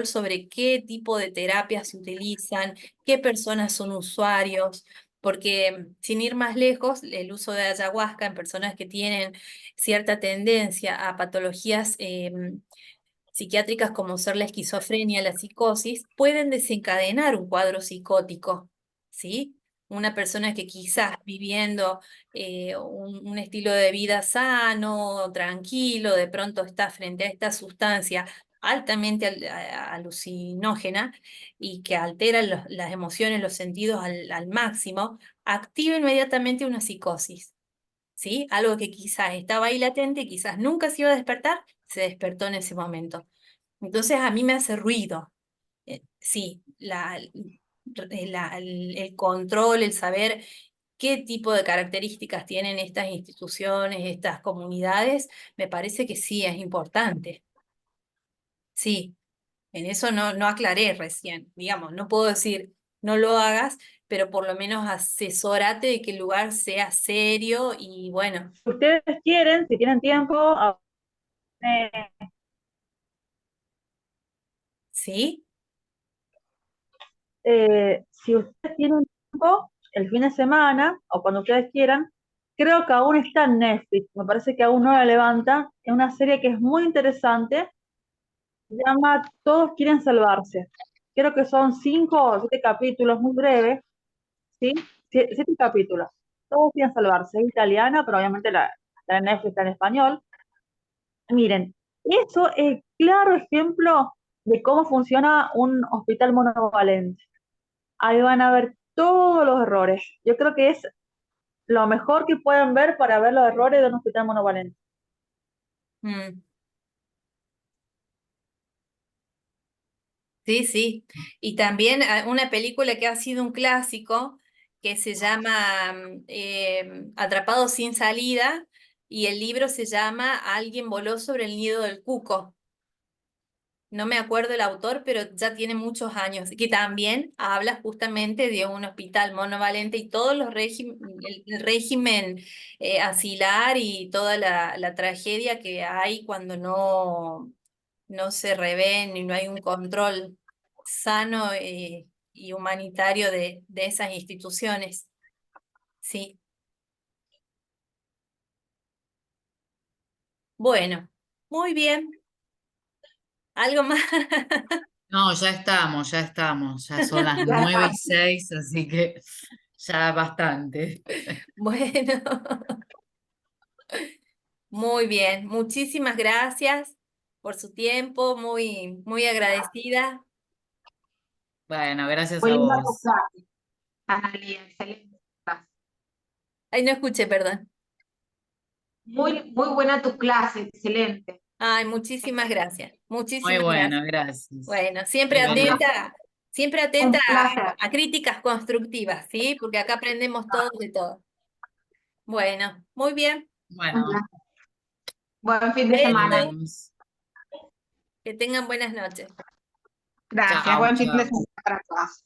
sobre qué tipo de terapias se utilizan, qué personas son usuarios. Porque sin ir más lejos, el uso de ayahuasca en personas que tienen cierta tendencia a patologías psiquiátricas como ser la esquizofrenia, la psicosis, pueden desencadenar un cuadro psicótico, ¿sí? Una persona que quizás viviendo un estilo de vida sano, tranquilo, de pronto está frente a esta sustancia altamente alucinógena y que altera las emociones, los sentidos al máximo, activa inmediatamente una psicosis. ¿Sí? Algo que quizás estaba ahí latente, quizás nunca se iba a despertar, se despertó en ese momento. Entonces a mí me hace ruido. Sí, el control, el saber qué tipo de características tienen estas instituciones, estas comunidades, me parece que sí es importante. Sí, en eso no aclaré recién. Digamos, no puedo decir no lo hagas, pero por lo menos asesórate de que el lugar sea serio y bueno. Si ustedes quieren, si tienen tiempo, eh, ¿Sí? si ustedes tienen tiempo, el fin de semana, o cuando ustedes quieran, creo que aún está en Netflix, me parece que aún no la levanta, es una serie que es muy interesante, se llama Todos quieren salvarse. Creo que son 5 o 7 capítulos, muy breves, ¿sí? 7 capítulos. Todos quieren salvarse. Es italiana, pero obviamente la Netflix está en español. Miren, eso es claro ejemplo de cómo funciona un hospital monovalente. Ahí van a ver todos los errores. Yo creo que es lo mejor que pueden ver para ver los errores de un hospital monovalente. Mm, sí, sí. Y también una película que ha sido un clásico, que se llama Atrapado sin salida, y el libro se llama Alguien voló sobre el nido del cuco. No me acuerdo el autor, pero ya tiene muchos años, que también habla justamente de un hospital monovalente y todos los el régimen asilar y toda la tragedia que hay cuando no se revén y no hay un control sano y humanitario de esas instituciones. Sí, bueno, muy bien. ¿Algo más? No, ya estamos, ya son las 9:06, así que ya bastante. Bueno. Muy bien, muchísimas gracias por su tiempo, muy agradecida. Bueno, gracias Muy a linda tu vos. clase, Analia, excelente clase. Ay, no escuché, perdón. Muy buena tu clase, excelente. Ay, muchísimas gracias, Muy muchísimas bueno, gracias. gracias. Bueno, Muy benito. siempre Un atenta placer. a críticas constructivas, ¿sí? Porque acá aprendemos todos de todo. Bueno, muy bien. Un Bueno, placer. Buen fin de nos semana. Besos, vemos. que tengan buenas noches. Gracias. Chao, Buen fin de chao. semana para todas.